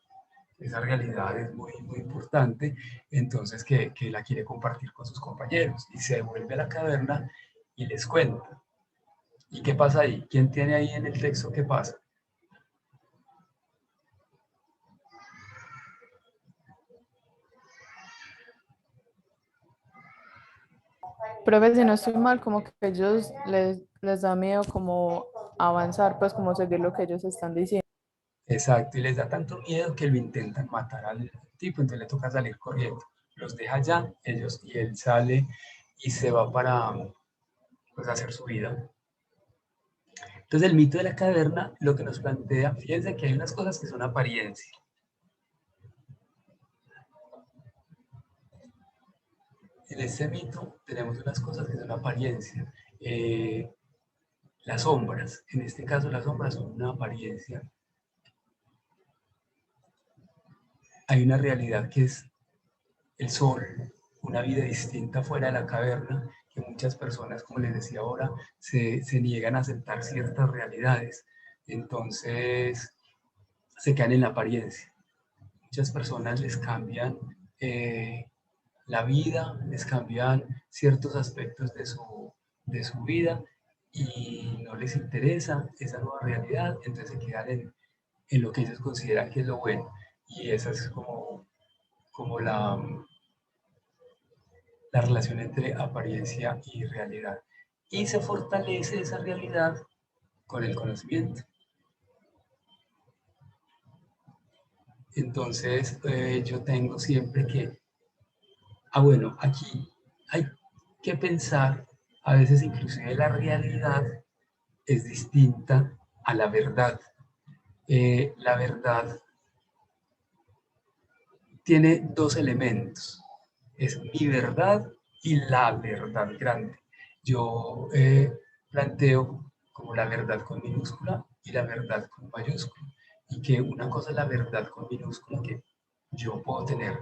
realidad es muy, muy importante, entonces que la quiere compartir con sus compañeros y se devuelve a la caverna y les cuenta. ¿Y qué pasa ahí? ¿Quién tiene ahí en el texto qué pasa? Profe, si no estoy mal, como que ellos les da miedo como avanzar, pues como seguir lo que ellos están diciendo. Exacto, y les da tanto miedo que lo intentan matar al tipo, entonces le toca salir corriendo. Los deja allá, y él sale y se va para pues, hacer su vida. Entonces el mito de la caverna lo que nos plantea, fíjense que hay unas cosas que son apariencia. En este mito tenemos unas cosas que son apariencia. Las sombras, en este caso las sombras son una apariencia. Hay una realidad que es el sol, una vida distinta fuera de la caverna, que muchas personas, como les decía ahora, se niegan a aceptar ciertas realidades. Entonces, se quedan en la apariencia. Muchas personas les cambian la vida, les cambian ciertos aspectos de su vida y no les interesa esa nueva realidad, entonces se quedan en lo que ellos consideran que es lo bueno. Y esa es como la relación entre apariencia y realidad. Y se fortalece esa realidad con el conocimiento. Entonces, yo tengo siempre que, bueno, aquí hay que pensar, a veces inclusive la realidad es distinta a la verdad. La verdad tiene dos elementos, es mi verdad y la verdad grande. Yo planteo como la verdad con minúscula y la verdad con mayúscula. Y que una cosa es la verdad con minúscula, que yo puedo tener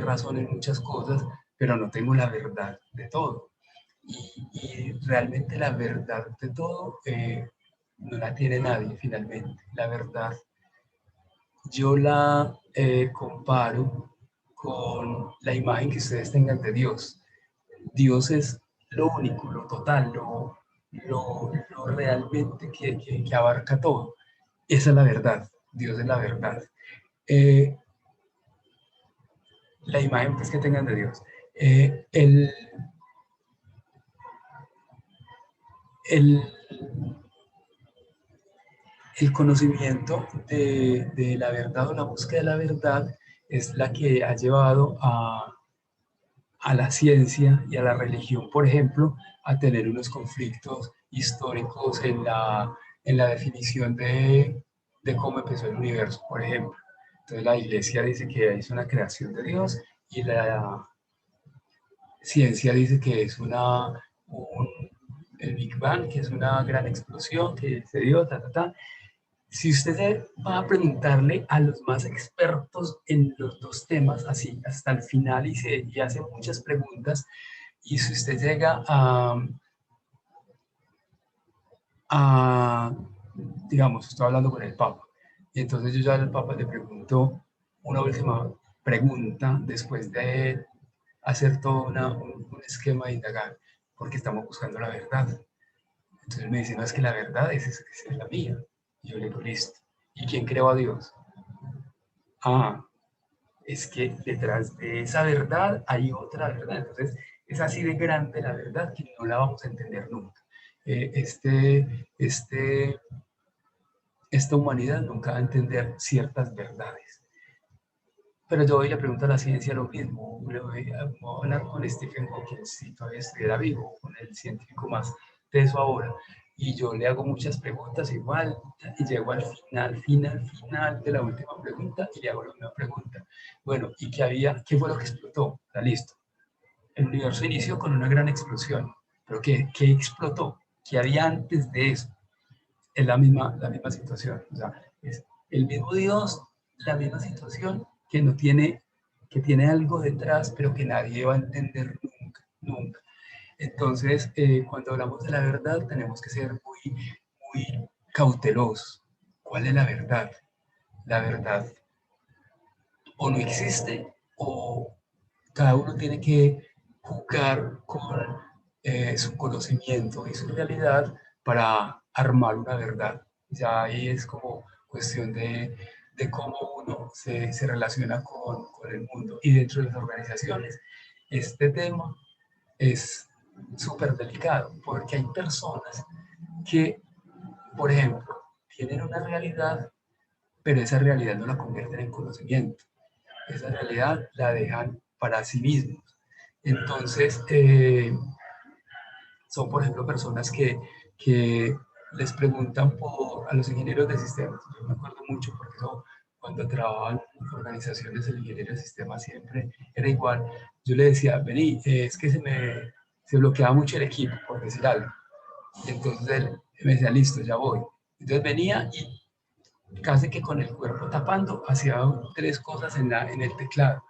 razón en muchas cosas, pero no tengo la verdad de todo. Y realmente la verdad de todo no la tiene nadie finalmente. La verdad yo la comparo con la imagen que ustedes tengan de Dios. Dios es lo único, lo total, lo realmente que abarca todo. Esa es la verdad. Dios es la verdad. La imagen pues, que tengan de Dios. El conocimiento de la verdad o la búsqueda de la verdad es la que ha llevado a la ciencia y a la religión, por ejemplo, a tener unos conflictos históricos en la definición de cómo empezó el universo, por ejemplo. Entonces la iglesia dice que es una creación de Dios y la ciencia dice que es un el Big Bang, que es una gran explosión que se dio, Si usted va a preguntarle a los más expertos en los dos temas, así hasta el final, y hace muchas preguntas, y si usted llega digamos, estoy hablando con el Papa, y entonces yo ya al Papa le pregunto una última pregunta después de hacer todo un esquema de indagar, porque estamos buscando la verdad. Entonces me dice, no, es que la verdad es la mía. Y yo le digo, listo. ¿Y quién creó a Dios? Ah, es que detrás de esa verdad hay otra verdad. Entonces es así de grande la verdad que no la vamos a entender nunca. Esta humanidad nunca va a entender ciertas verdades. Pero yo hoy le pregunto a la ciencia lo mismo. Le voy a hablar con Stephen Hawking, si todavía estuviera vivo, con el científico más teso ahora. Y yo le hago muchas preguntas igual, y llego al final de la última pregunta y le hago la misma pregunta. Bueno, ¿y qué fue lo que explotó? Está listo. El universo inició con una gran explosión. ¿Pero qué explotó? ¿Qué había antes de eso? Es la misma situación. O sea, es el mismo Dios, la misma situación que tiene algo detrás, pero que nadie va a entender nunca, nunca. Entonces, cuando hablamos de la verdad, tenemos que ser muy cautelosos. ¿Cuál es la verdad? La verdad o no existe, o cada uno tiene que jugar con su conocimiento y su realidad para armar una verdad. Ya ahí es como cuestión de cómo uno se relaciona con el mundo. Y dentro de las organizaciones, este tema es súper delicado, porque hay personas que, por ejemplo, tienen una realidad, pero esa realidad no la convierten en conocimiento. Esa realidad la dejan para sí mismos. Entonces, son, por ejemplo, personas que les preguntan a los ingenieros de sistemas. Yo me acuerdo mucho porque cuando trabajaba en organizaciones, el ingeniero de sistemas siempre era igual. Yo le decía, vení, es que se bloqueaba mucho el equipo, por decir algo. Entonces él me decía, listo, ya voy. Entonces venía y casi que con el cuerpo tapando, hacía 3 cosas en el teclado.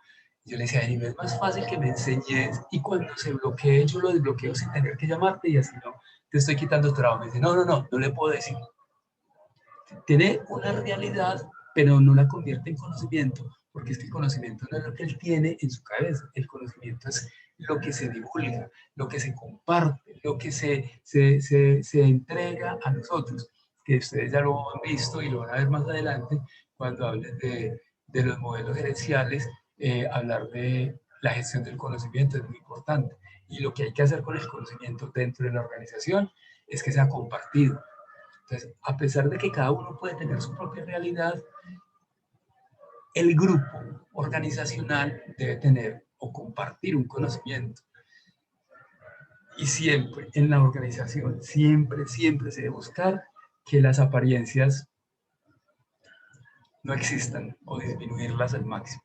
Yo le decía, es más fácil que me enseñes y cuando se bloquee yo lo desbloqueo sin tener que llamarte y así no te estoy quitando trabajo. Me dice, no le puedo decir. Tiene una realidad, pero no la convierte en conocimiento, porque es que el conocimiento no es lo que él tiene en su cabeza, el conocimiento es lo que se divulga, lo que se comparte, lo que se entrega a nosotros, que ustedes ya lo han visto y lo van a ver más adelante cuando hablen de los modelos gerenciales, hablar de la gestión del conocimiento es muy importante. Y lo que hay que hacer con el conocimiento dentro de la organización es que sea compartido. Entonces, a pesar de que cada uno puede tener su propia realidad, el grupo organizacional debe tener o compartir un conocimiento. Y siempre en la organización, siempre se debe buscar que las apariencias no existan o disminuirlas al máximo.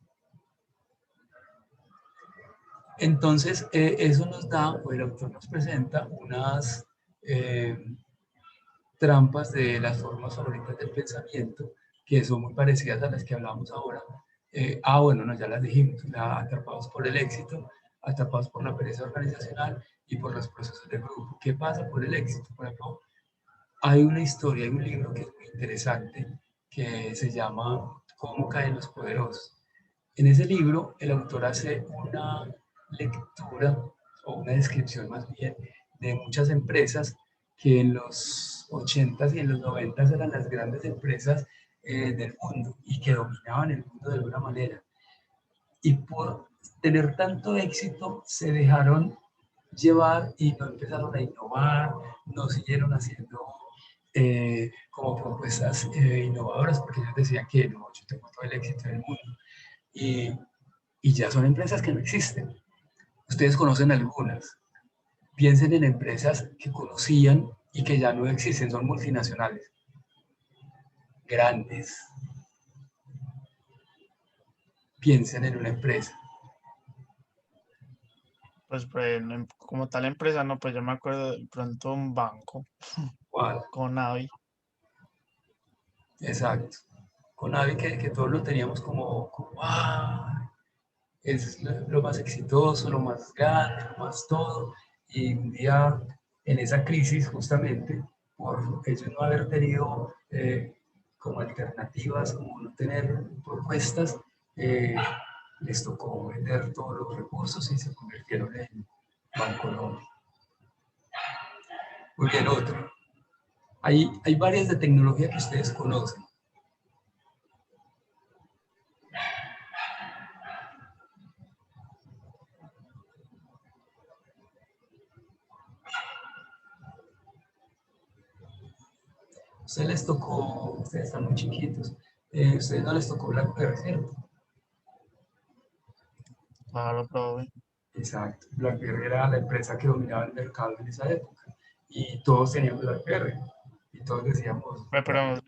Entonces, eso nos da, o el autor nos presenta unas trampas de las formas favoritas del pensamiento, que son muy parecidas a las que hablamos ahora. Bueno, no, ya las dijimos, atrapados por el éxito, atrapados por la pereza organizacional y por los procesos de grupo. ¿Qué pasa por el éxito? Por ejemplo, hay una historia, hay un libro que es muy interesante que se llama ¿Cómo caen los poderosos? En ese libro, el autor hace una lectura o una descripción más bien de muchas empresas que en los 80s y en los 90s eran las grandes empresas del mundo y que dominaban el mundo de alguna manera. Y por tener tanto éxito se dejaron llevar y no empezaron a innovar, no siguieron haciendo como propuestas innovadoras, porque ellos decían que no, yo tengo todo el éxito del mundo. Y ya son empresas que no existen. Ustedes conocen algunas. Piensen en empresas que conocían y que ya no existen, son multinacionales. Grandes. Piensen en una empresa. pues, como tal empresa, no, pues yo me acuerdo de pronto un banco. ¿Cuál? Con Avi. Exacto. Con Avi que todos lo teníamos como es lo más exitoso, lo más grande, lo más todo. Y un día en esa crisis, justamente, por ellos no haber tenido como alternativas, como no tener propuestas, les tocó vender todos los recursos y se convirtieron en Bancolombia. Muy bien, otro. Hay varias de tecnología que ustedes conocen. Ustedes les tocó, ustedes están muy chiquitos, ustedes no les tocó BlackBerry, ¿cierto? Claro, probé. Exacto. BlackBerry era la empresa que dominaba el mercado en esa época. Y todos tenían BlackBerry. Y todos decíamos... Pero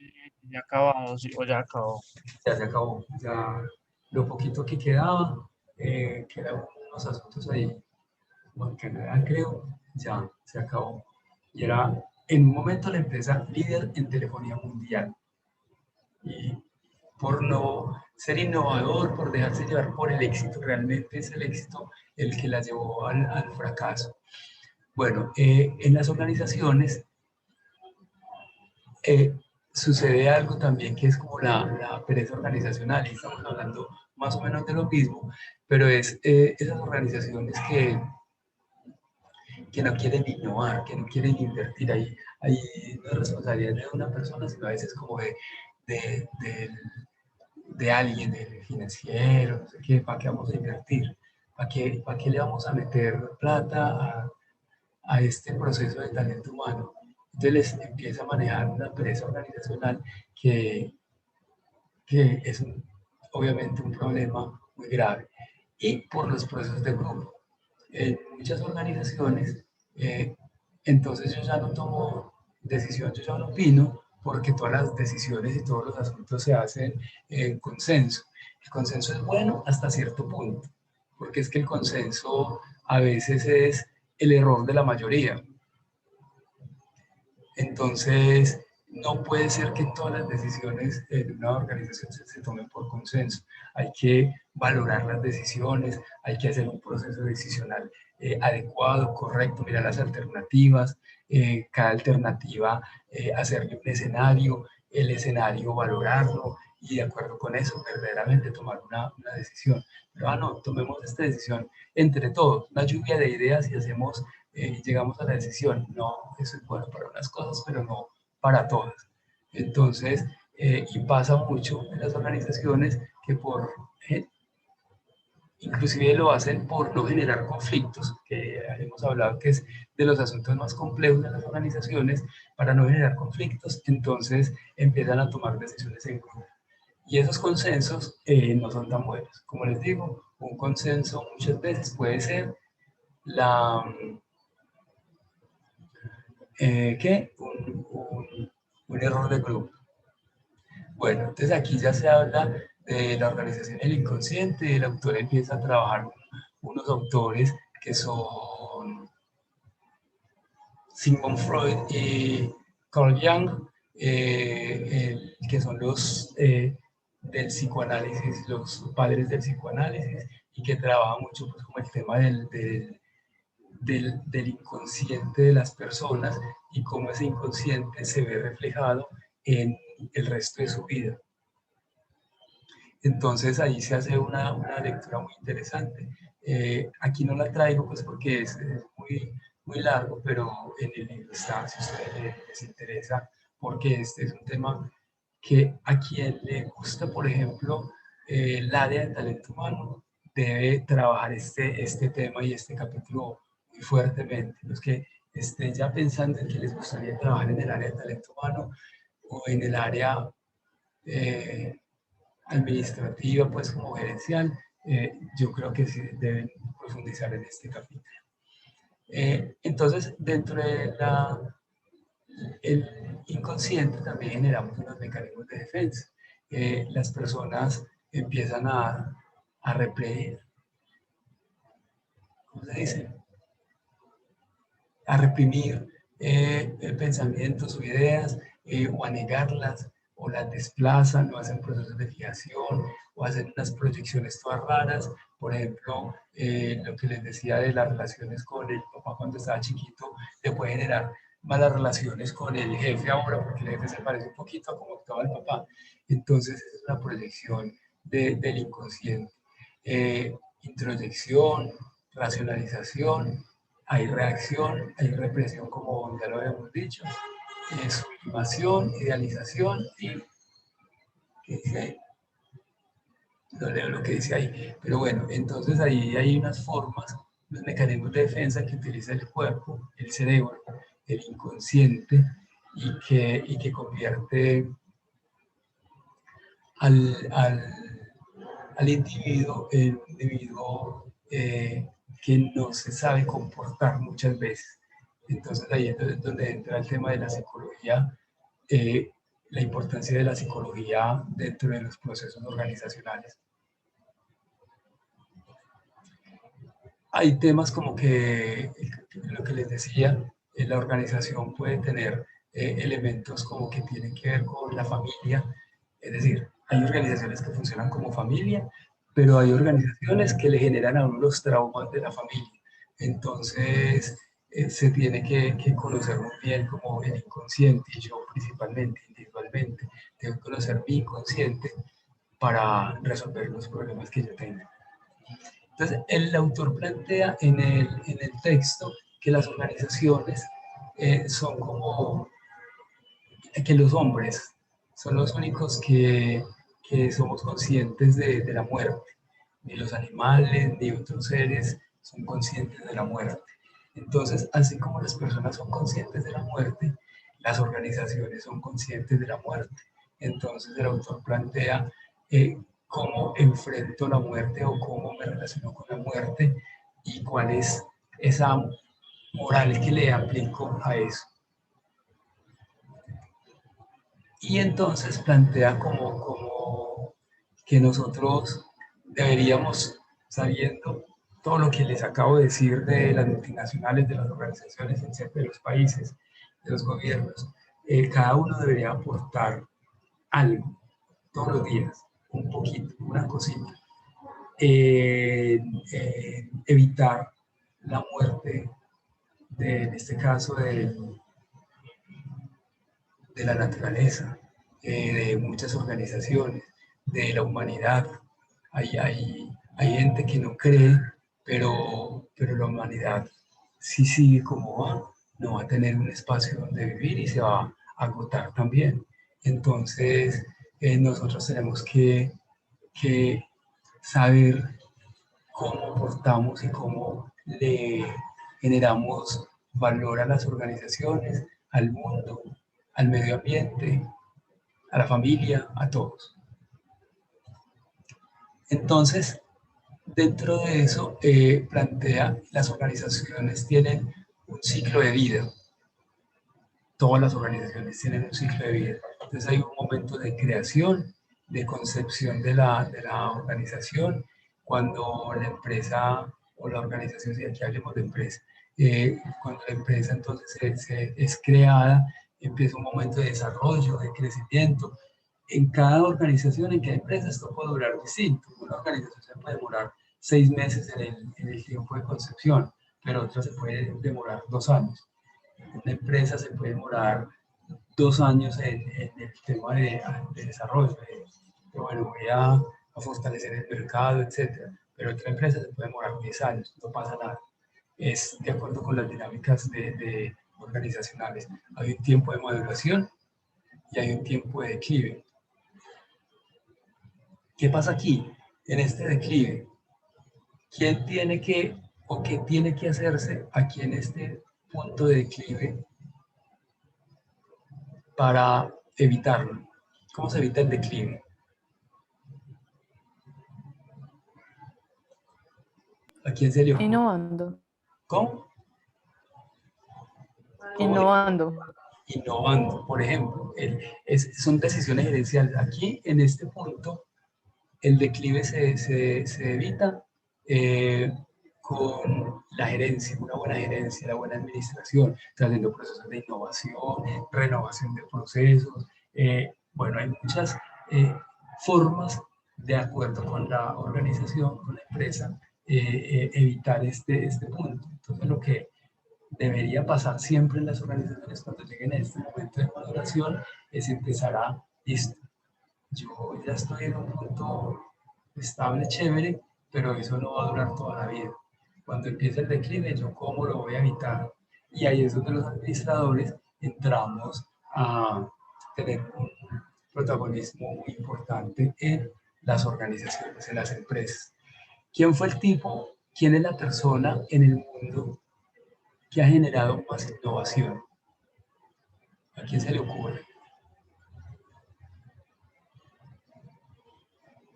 ya acabado, sí, o ya acabó. Ya se acabó. Ya lo poquito que quedaba, que eran unos asuntos ahí, como en Canadá creo, ya se acabó. Y era en un momento la empresa líder en telefonía mundial. Y por no ser innovador, por dejarse llevar por el éxito, realmente es el éxito el que la llevó al fracaso. Bueno, en las organizaciones sucede algo también que es como la pereza organizacional, y estamos hablando más o menos de lo mismo, pero es esas organizaciones que no quieren innovar, que no quieren invertir. Ahí no es responsabilidad de una persona, sino a veces como de alguien, del financiero, no sé qué, ¿para qué vamos a invertir? ¿Para qué le vamos a meter plata a este proceso de talento humano? Entonces les empieza a manejar una empresa organizacional que es obviamente un problema muy grave. Y por los procesos de grupo. En muchas organizaciones, entonces yo ya no tomo decisión, yo ya no opino, porque todas las decisiones y todos los asuntos se hacen en consenso. El consenso es bueno hasta cierto punto, porque es que el consenso a veces es el error de la mayoría. Entonces, no puede ser que todas las decisiones de una organización se tomen por consenso. Hay que valorar las decisiones, hay que hacer un proceso decisional adecuado, correcto, mirar las alternativas, cada alternativa hacerle un escenario, el escenario valorarlo y de acuerdo con eso verdaderamente tomar una decisión. Pero no, tomemos esta decisión entre todos, una lluvia de ideas y hacemos llegamos a la decisión. No, eso es bueno para unas cosas, pero no para todas. Entonces, y pasa mucho en las organizaciones que inclusive lo hacen por no generar conflictos, que hemos hablado que es de los asuntos más complejos de las organizaciones, para no generar conflictos, entonces empiezan a tomar decisiones en grupo. Y esos consensos no son tan buenos. Como les digo, un consenso muchas veces puede ser un error de grupo. Bueno, entonces aquí ya se habla de la organización del inconsciente, el autor empieza a trabajar con unos autores que son Sigmund Freud y Carl Jung, que son los del psicoanálisis, los padres del psicoanálisis, y que trabajan mucho pues, como el tema del inconsciente de las personas y cómo ese inconsciente se ve reflejado en el resto de su vida. Entonces ahí se hace una lectura muy interesante. Aquí no la traigo pues porque es muy largo, pero en el libro está, si a ustedes les interesa, porque este es un tema que a quien le gusta, por ejemplo, el área de talento humano, debe trabajar este tema y este capítulo muy fuertemente. Los que estén ya pensando en que les gustaría trabajar en el área de talento humano o en el área administrativa, pues como gerencial, yo creo que sí deben profundizar en este capítulo. Entonces, dentro de el inconsciente también generamos unos mecanismos de defensa. Las personas empiezan a reprimir, ¿cómo se dice? a reprimir pensamientos o ideas, o a negarlas, o las desplazan, o hacen procesos de fijación, o hacen unas proyecciones todas raras. Por ejemplo, lo que les decía de las relaciones con el papá cuando estaba chiquito, le puede generar malas relaciones con el jefe ahora, porque el jefe se parece un poquito a cómo actuaba el papá. Entonces, es una proyección del inconsciente. Introyección, racionalización, hay reacción, hay represión, como ya lo habíamos dicho, sublimación, idealización y ¿qué dice ahí? No leo lo que dice ahí, pero bueno, entonces ahí hay unas formas, los mecanismos de defensa que utiliza el cuerpo, el cerebro, el inconsciente, y que convierte al individuo en un individuo que no se sabe comportar muchas veces. Entonces ahí es donde entra el tema de la psicología, la importancia de la psicología dentro de los procesos organizacionales. Hay temas como que, lo que les decía, la organización puede tener elementos como que tienen que ver con la familia, es decir, hay organizaciones que funcionan como familia, pero hay organizaciones que le generan a uno los traumas de la familia. Entonces, se tiene que conocer muy bien como el inconsciente, y yo principalmente, individualmente, tengo que conocer mi inconsciente para resolver los problemas que yo tenga. Entonces, el autor plantea en el texto que las organizaciones son como que los hombres son los únicos que somos conscientes de la muerte. Ni los animales, ni otros seres son conscientes de la muerte. Entonces, así como las personas son conscientes de la muerte, las organizaciones son conscientes de la muerte. Entonces, el autor plantea cómo enfrento la muerte o cómo me relaciono con la muerte y cuál es esa moral que le aplico a eso. Y entonces plantea como que nosotros deberíamos, sabiendo todo lo que les acabo de decir de las multinacionales, de las organizaciones, etcétera, de los países, de los gobiernos, cada uno debería aportar algo todos los días, un poquito, una cosita. Evitar la muerte, en este caso, de la naturaleza, de muchas organizaciones, de la humanidad. Hay gente que no cree, pero la humanidad, si sigue como va, no va a tener un espacio donde vivir y se va a agotar también. Entonces, nosotros tenemos que saber cómo aportamos y cómo le generamos valor a las organizaciones, al mundo, al medio ambiente, a la familia, a todos. Entonces, dentro de eso, plantea, las organizaciones tienen un ciclo de vida. Todas las organizaciones tienen un ciclo de vida. Entonces hay un momento de creación, de concepción de la organización, cuando la empresa o la organización, si aquí hablemos de empresa, cuando la empresa entonces es creada, empieza un momento de desarrollo, de crecimiento. En cada organización, en cada empresa, esto puede durar distinto. Una organización se puede demorar 6 meses en el tiempo de concepción, pero otra se puede demorar 2 años. Una empresa se puede demorar 2 años en el tema de desarrollo, de bueno, voy a fortalecer el mercado, etc. Pero otra empresa se puede demorar 10 años, no pasa nada. Es de acuerdo con las dinámicas de organizacionales. Hay un tiempo de maduración y hay un tiempo de declive. ¿Qué pasa aquí? En este declive, ¿quién tiene que o qué tiene que hacerse aquí en este punto de declive para evitarlo? ¿Cómo se evita el declive? ¿A quién se le ocurre? Innovando. ¿Cómo? Innovando. Innovando, por ejemplo. Son decisiones gerenciales. Aquí, en este punto, el declive se evita con la gerencia, una buena gerencia, la buena administración, trayendo procesos de innovación, renovación de procesos. Bueno, hay muchas formas de acuerdo con la organización, con la empresa, evitar este punto. Entonces, lo que debería pasar siempre en las organizaciones cuando lleguen a este momento de maduración es empezar a, listo, yo ya estoy en un punto estable, chévere, pero eso no va a durar toda la vida. Cuando empiece el declive, ¿yo cómo lo voy a evitar? Y ahí es donde los administradores entramos a tener un protagonismo muy importante en las organizaciones, en las empresas. ¿Quién fue el tipo? ¿Quién es la persona en el mundo que ha generado más innovación? ¿A quién se le ocurre?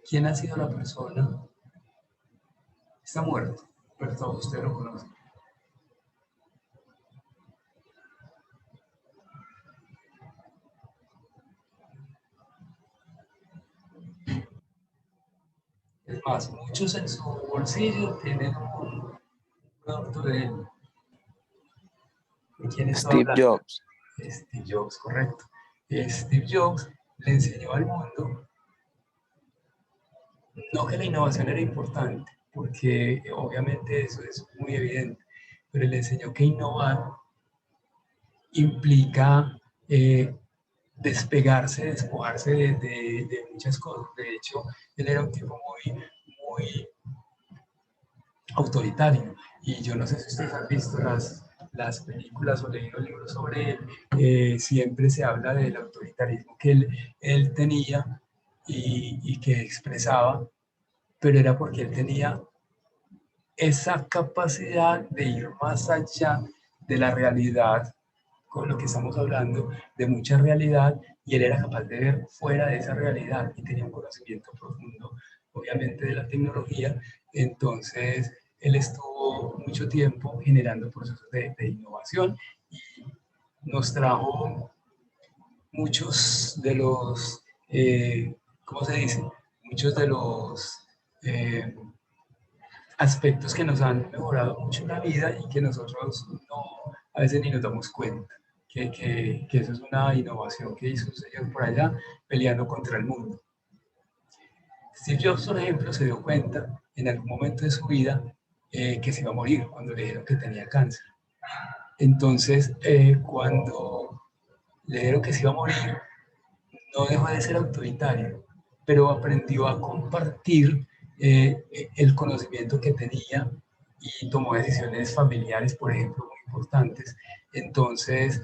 ¿Quién ha sido la persona? Está muerto, pero todos ustedes lo conocen. Es más, muchos en su bolsillo tienen un producto de él. ¿De quién está Steve hablando? Jobs. Steve Jobs, correcto. Steve Jobs le enseñó al mundo, no que la innovación era importante, porque obviamente eso es muy evidente, pero le enseñó que innovar implica despegarse, despojarse de muchas cosas. De hecho, él era un tipo muy autoritario. Y yo no sé si ustedes han visto las películas o leído libros sobre él. Siempre se habla del autoritarismo que él tenía y que expresaba, pero era porque él tenía esa capacidad de ir más allá de la realidad, con lo que estamos hablando, de mucha realidad, y él era capaz de ver fuera de esa realidad y tenía un conocimiento profundo, obviamente, de la tecnología. Entonces, él estuvo mucho tiempo generando procesos de innovación y nos trajo muchos de los, ¿cómo se dice? Muchos de los aspectos que nos han mejorado mucho la vida y que nosotros no, a veces ni nos damos cuenta. Que eso es una innovación que hizo un señor por allá peleando contra el mundo. Steve Jobs, por ejemplo, se dio cuenta en algún momento de su vida que se iba a morir cuando le dijeron que tenía cáncer. Entonces, cuando le dijeron que se iba a morir, no dejó de ser autoritario, pero aprendió a compartir el conocimiento que tenía y tomó decisiones familiares, por ejemplo, muy importantes. Entonces,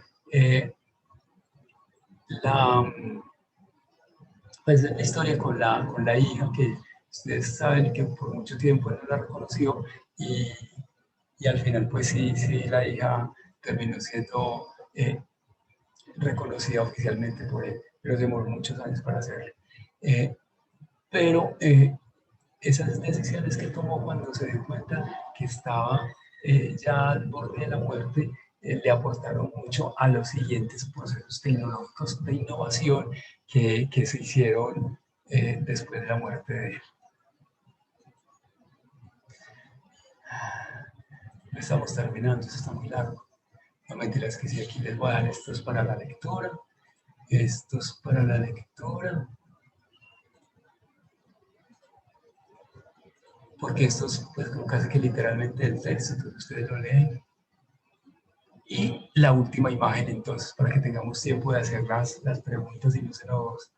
pues la historia con la hija, que ustedes saben que por mucho tiempo él no la reconoció y al final pues sí la hija terminó siendo reconocida oficialmente por él, pero demoró muchos años para hacerlo. Pero esas decisiones que tomó cuando se dio cuenta que estaba ya al borde de la muerte, le aportaron mucho a los siguientes procesos tecnológicos de innovación que se hicieron después de la muerte de él. Estamos terminando, eso está muy largo. No mentiras que sí, aquí les voy a dar estos para la lectura, estos para la lectura, porque estos pues como casi que literalmente el texto, entonces ustedes lo leen. Y la última imagen entonces, para que tengamos tiempo de hacer las preguntas y no se nos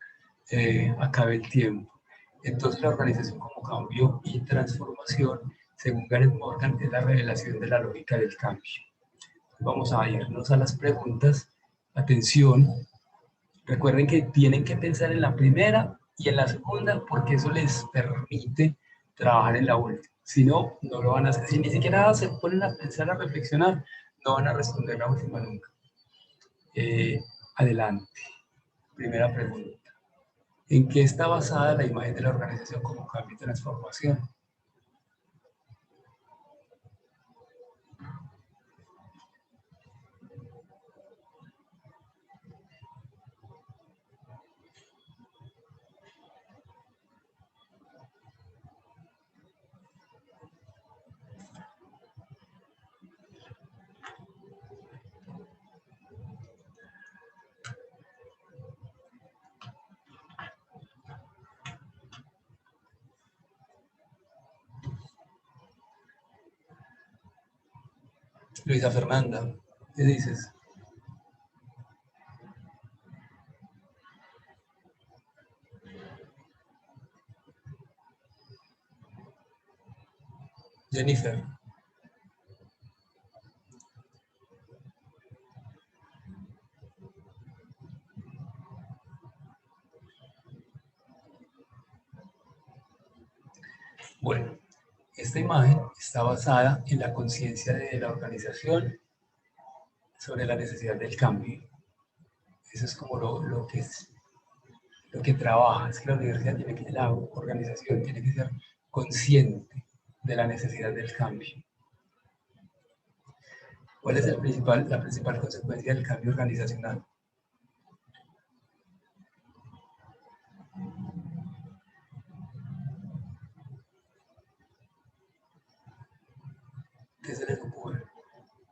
acabe el tiempo. Entonces la organización como cambio y transformación, según Gareth Morgan, es la revelación de la lógica del cambio. Vamos a irnos a las preguntas. Atención, recuerden que tienen que pensar en la primera y en la segunda porque eso les permite trabajar en la última. Si no, no lo van a hacer. Si ni siquiera se ponen a pensar, a reflexionar, no van a responder la última nunca. Adelante. Primera pregunta. ¿En qué está basada la imagen de la organización como cambio y transformación? Luisa Fernanda, ¿qué dices? Jennifer. Bueno, esta imagen está basada en la conciencia de la organización sobre la necesidad del cambio. Eso es como lo que trabaja, es que la universidad tiene que, la organización tiene que ser consciente de la necesidad del cambio. ¿Cuál es la principal consecuencia del cambio organizacional? ¿Qué se les ocurre?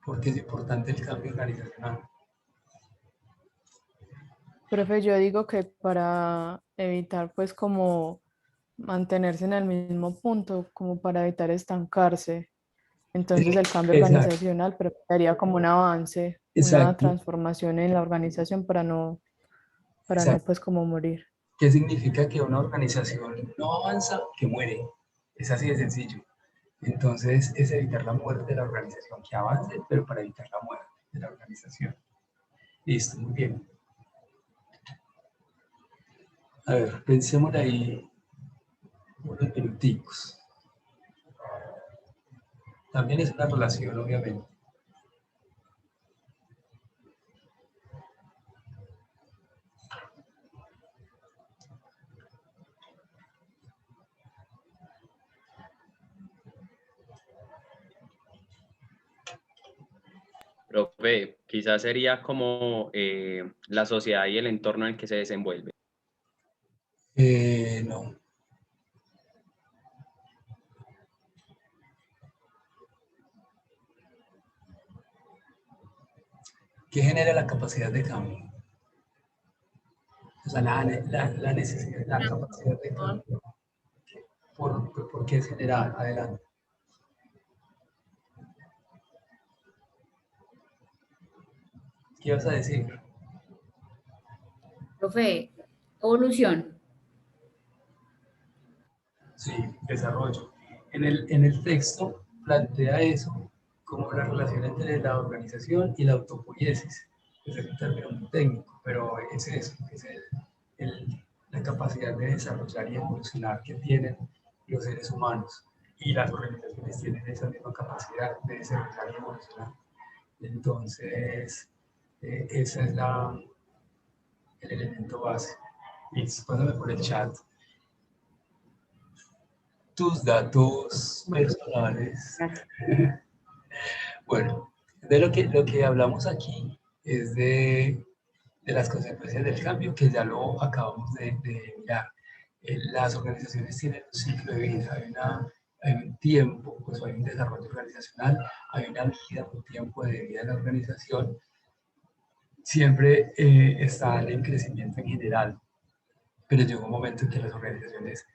¿Por qué es importante el cambio organizacional? Profe, yo digo que para evitar pues como mantenerse en el mismo punto, como para evitar estancarse. Entonces el cambio Exacto. organizacional sería como un avance, una Exacto. transformación en la organización para no pues como morir. ¿Qué significa que una organización no avanza, que muere? Es así de sencillo. Entonces es evitar la muerte de la organización, que avance, pero para evitar la muerte de la organización. Listo, muy bien. A ver, pensemos ahí unos minuticos. También es una relación, obviamente. Profe, quizás sería como la sociedad y el entorno en el que se desenvuelve. No. ¿Qué genera la capacidad de cambio? O sea, la necesidad, la capacidad de cambio. ¿Por qué es general? Adelante. ¿Qué vas a decir? Profe, evolución. Sí, desarrollo. En el texto plantea eso como la relación entre la organización y la autopoiesis. Es un término muy técnico, pero es eso, es la capacidad de desarrollar y evolucionar que tienen los seres humanos. Y las organizaciones tienen esa misma capacidad de desarrollar y evolucionar. Entonces, ese es el elemento base. Listo, pásame por el chat tus datos personales. Bueno, de lo que hablamos aquí es de las consecuencias del cambio, que ya lo acabamos de mirar. Las organizaciones tienen un ciclo de vida, hay un tiempo, pues hay un desarrollo organizacional, hay una vida, un tiempo de vida de la organización, siempre están en crecimiento en general, pero llega un momento en que las organizaciones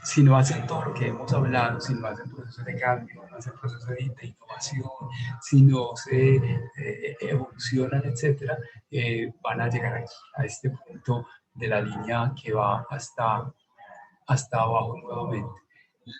si no hacen todo lo que hemos hablado, si no hacen procesos de cambio, no hacen procesos de innovación, si no se evolucionan, etc., van a llegar aquí, a este punto de la línea que va hasta abajo nuevamente.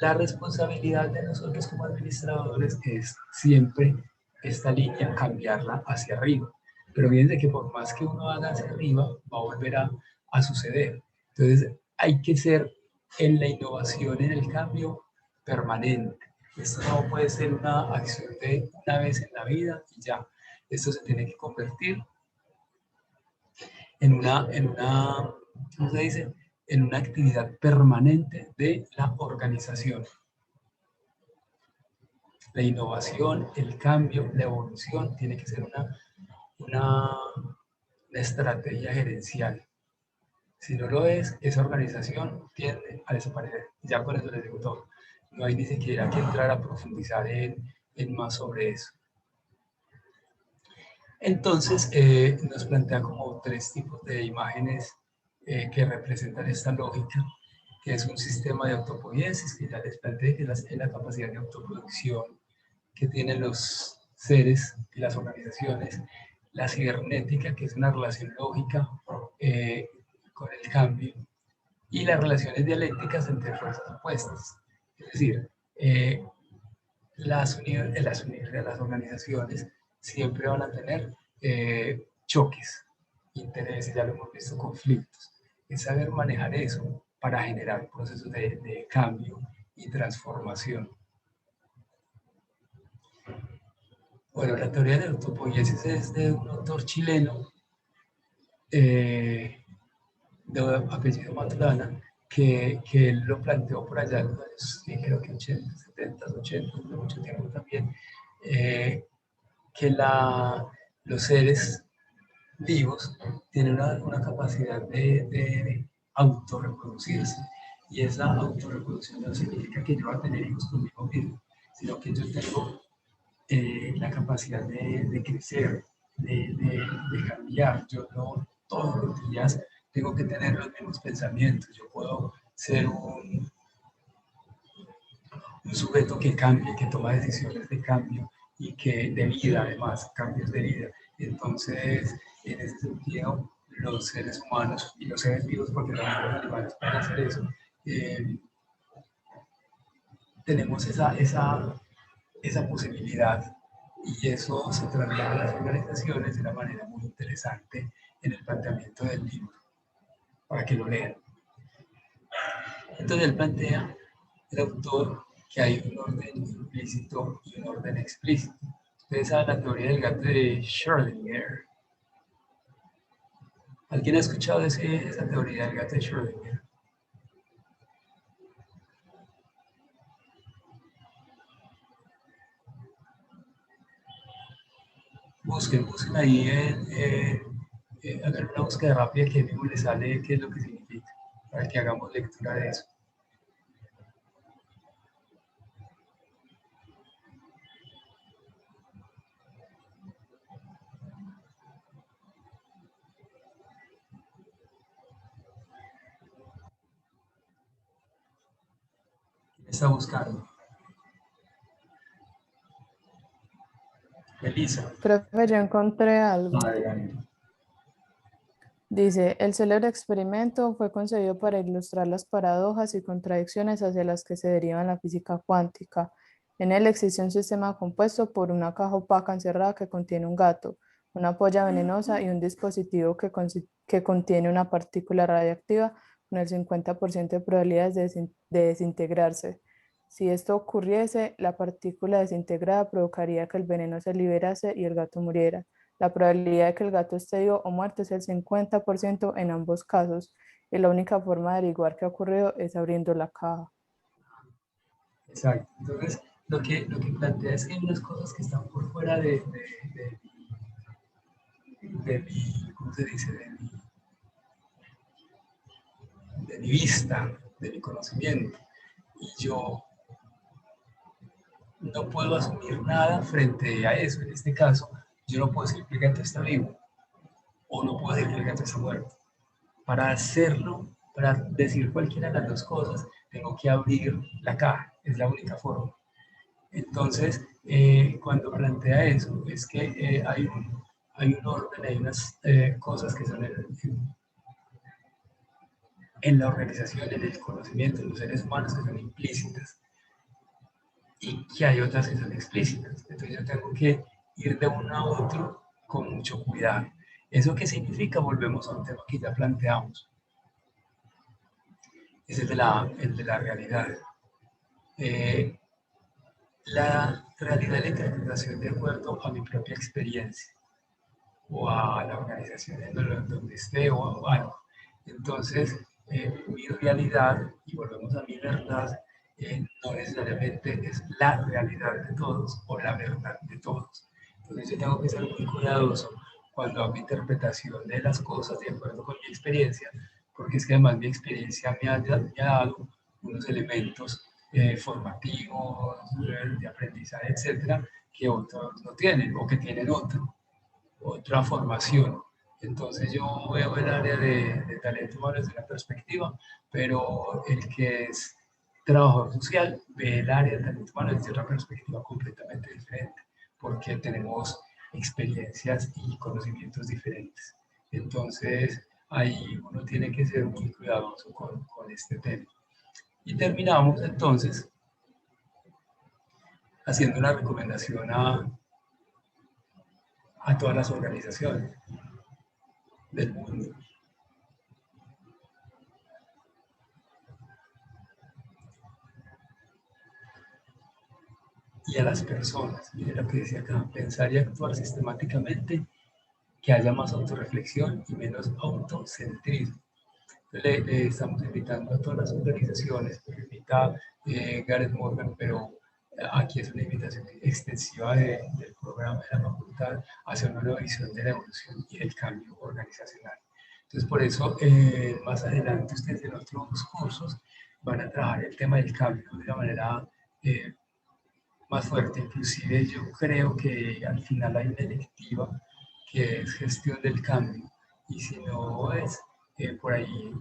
La responsabilidad de nosotros como administradores es siempre esta línea cambiarla hacia arriba. Pero fíjense que por más que uno haga hacia arriba, va a volver a suceder. Entonces hay que ser en la innovación, en el cambio permanente. Esto no puede ser una acción de una vez en la vida y ya. Esto se tiene que convertir en una ¿cómo se dice? En una actividad permanente de la organización. La innovación, el cambio, la evolución tiene que ser una estrategia gerencial. Si no lo es, esa organización tiende a desaparecer. Ya con eso les digo todo. No hay ni siquiera que entrar a profundizar en más sobre eso. Entonces, nos plantea como tres tipos de imágenes que representan esta lógica, que es un sistema de autopoiesis, que ya les planteé, que es la capacidad de autoproducción que tienen los seres y las organizaciones, la cibernética, que es una relación lógica con el cambio, y las relaciones dialécticas entre fuerzas opuestas. Es decir, las organizaciones siempre van a tener choques, intereses, ya lo hemos visto, conflictos. Es saber manejar eso para generar procesos de cambio y transformación. Bueno, la teoría de la autopoiesis es de un autor chileno de apellido Maturana, que él lo planteó por allá en los años, creo que 80, 70, 80, de mucho tiempo también, que los seres vivos tienen una capacidad de autorreproducirse, y esa autorreproducción no significa que yo voy a tener hijos conmigo mismo, sino que yo tengo la capacidad de crecer, de cambiar. Yo no todos los días tengo que tener los mismos pensamientos. Yo puedo ser un sujeto que cambie, que toma decisiones de cambio y que de vida, además, cambios de vida. Entonces, en ese sentido, los seres humanos y los seres vivos, porque los animales pueden hacer eso, tenemos esa posibilidad, y eso se traslada a las organizaciones de una manera muy interesante en el planteamiento del libro, para que lo lean. Entonces él plantea, el autor, que hay un orden implícito y un orden explícito. Ustedes saben la teoría del gato de Schrödinger. ¿Alguien ha escuchado de esa teoría del gato de Schrödinger? Busquen ahí, hagan una búsqueda rápida que mismo les sale qué es lo que significa, para que hagamos lectura de eso. ¿Quién está buscando? Elisa. Profe, yo encontré algo. Adelante. Dice, el célebre experimento fue concebido para ilustrar las paradojas y contradicciones hacia las que se deriva la física cuántica. En él existe un sistema compuesto por una caja opaca encerrada que contiene un gato, una polla venenosa y un dispositivo que contiene una partícula radiactiva con el 50% de probabilidades de desintegrarse. Si esto ocurriese, la partícula desintegrada provocaría que el veneno se liberase y el gato muriera. La probabilidad de que el gato esté vivo o muerto es el 50% en ambos casos, y la única forma de averiguar qué ha ocurrido es abriendo la caja. Exacto. Entonces, lo que plantea es que hay unas cosas que están por fuera de mi, ¿cómo se dice? De mi vista, de mi conocimiento. Y yo no puedo asumir nada frente a eso. En este caso, yo no puedo decir que el gato está vivo, o no puedo decir que el gato está muerto. Para hacerlo, para decir cualquiera de las dos cosas, tengo que abrir la caja. Es la única forma. Entonces, cuando plantea eso, es que hay un orden, hay unas cosas que son en la organización, en el conocimiento de los seres humanos, que son implícitas, y que hay otras que son explícitas. Entonces yo tengo que ir de uno a otro con mucho cuidado. ¿Eso qué significa? Volvemos a un tema que ya planteamos. Es el de la realidad. La realidad es la interpretación de acuerdo a mi propia experiencia, o a la organización en donde esté, o algo. Entonces, mi realidad, y volvemos a mi verdad, no necesariamente es la realidad de todos o la verdad de todos. Entonces yo tengo que ser muy cuidadoso cuando hago mi interpretación de las cosas de acuerdo con mi experiencia, porque es que además mi experiencia me ha dado unos elementos formativos, de aprendizaje, etcétera, que otros no tienen, o que tienen otra formación. Entonces yo veo el área de talento humano desde una perspectiva, pero el que es trabajador social ve el área del talento humano desde otra perspectiva completamente diferente, porque tenemos experiencias y conocimientos diferentes. Entonces, ahí uno tiene que ser muy cuidadoso con este tema. Y terminamos entonces haciendo una recomendación a todas las organizaciones del mundo. Y a las personas, mire lo que decía acá, pensar y actuar sistemáticamente, que haya más autorreflexión y menos autocentrismo. Le estamos invitando a todas las organizaciones, lo invita Gareth Morgan, pero aquí es una invitación extensiva del programa de la facultad hacia una nueva visión de la evolución y del cambio organizacional. Entonces, por eso, más adelante ustedes en otros cursos van a trabajar el tema del cambio de una manera más fuerte. Inclusive yo creo que al final hay una electiva que es gestión del cambio, y si no es, por ahí,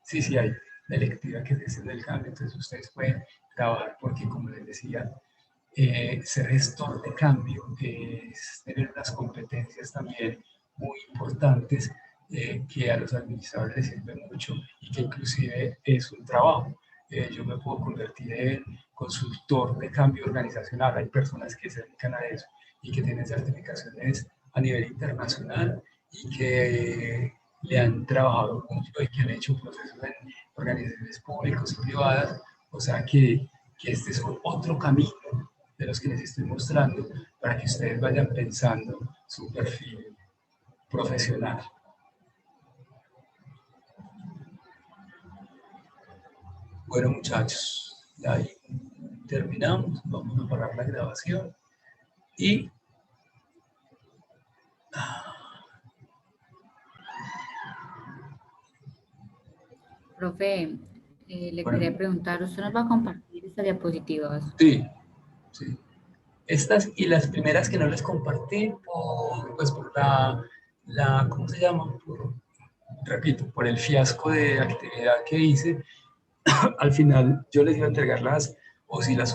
sí hay una electiva que es gestión del cambio, entonces ustedes pueden trabajar, porque como les decía, ser gestor de cambio es tener unas competencias también muy importantes que a los administradores les sirven mucho y que inclusive es un trabajo. Yo me puedo convertir en consultor de cambio organizacional. Hay personas que se dedican a eso y que tienen certificaciones a nivel internacional y que le han trabajado mucho y que han hecho procesos en organizaciones públicas y privadas. O sea que este es otro camino de los que les estoy mostrando para que ustedes vayan pensando su perfil profesional. Bueno, muchachos, ahí terminamos. Vamos a parar la grabación y Profe, le quería preguntar, ¿usted nos va a compartir estas diapositivas? Sí, sí. Estas y las primeras que no les compartí por la ¿cómo se llama? Repito, por el fiasco de actividad que hice. Al final yo les iba a entregarlas, o si las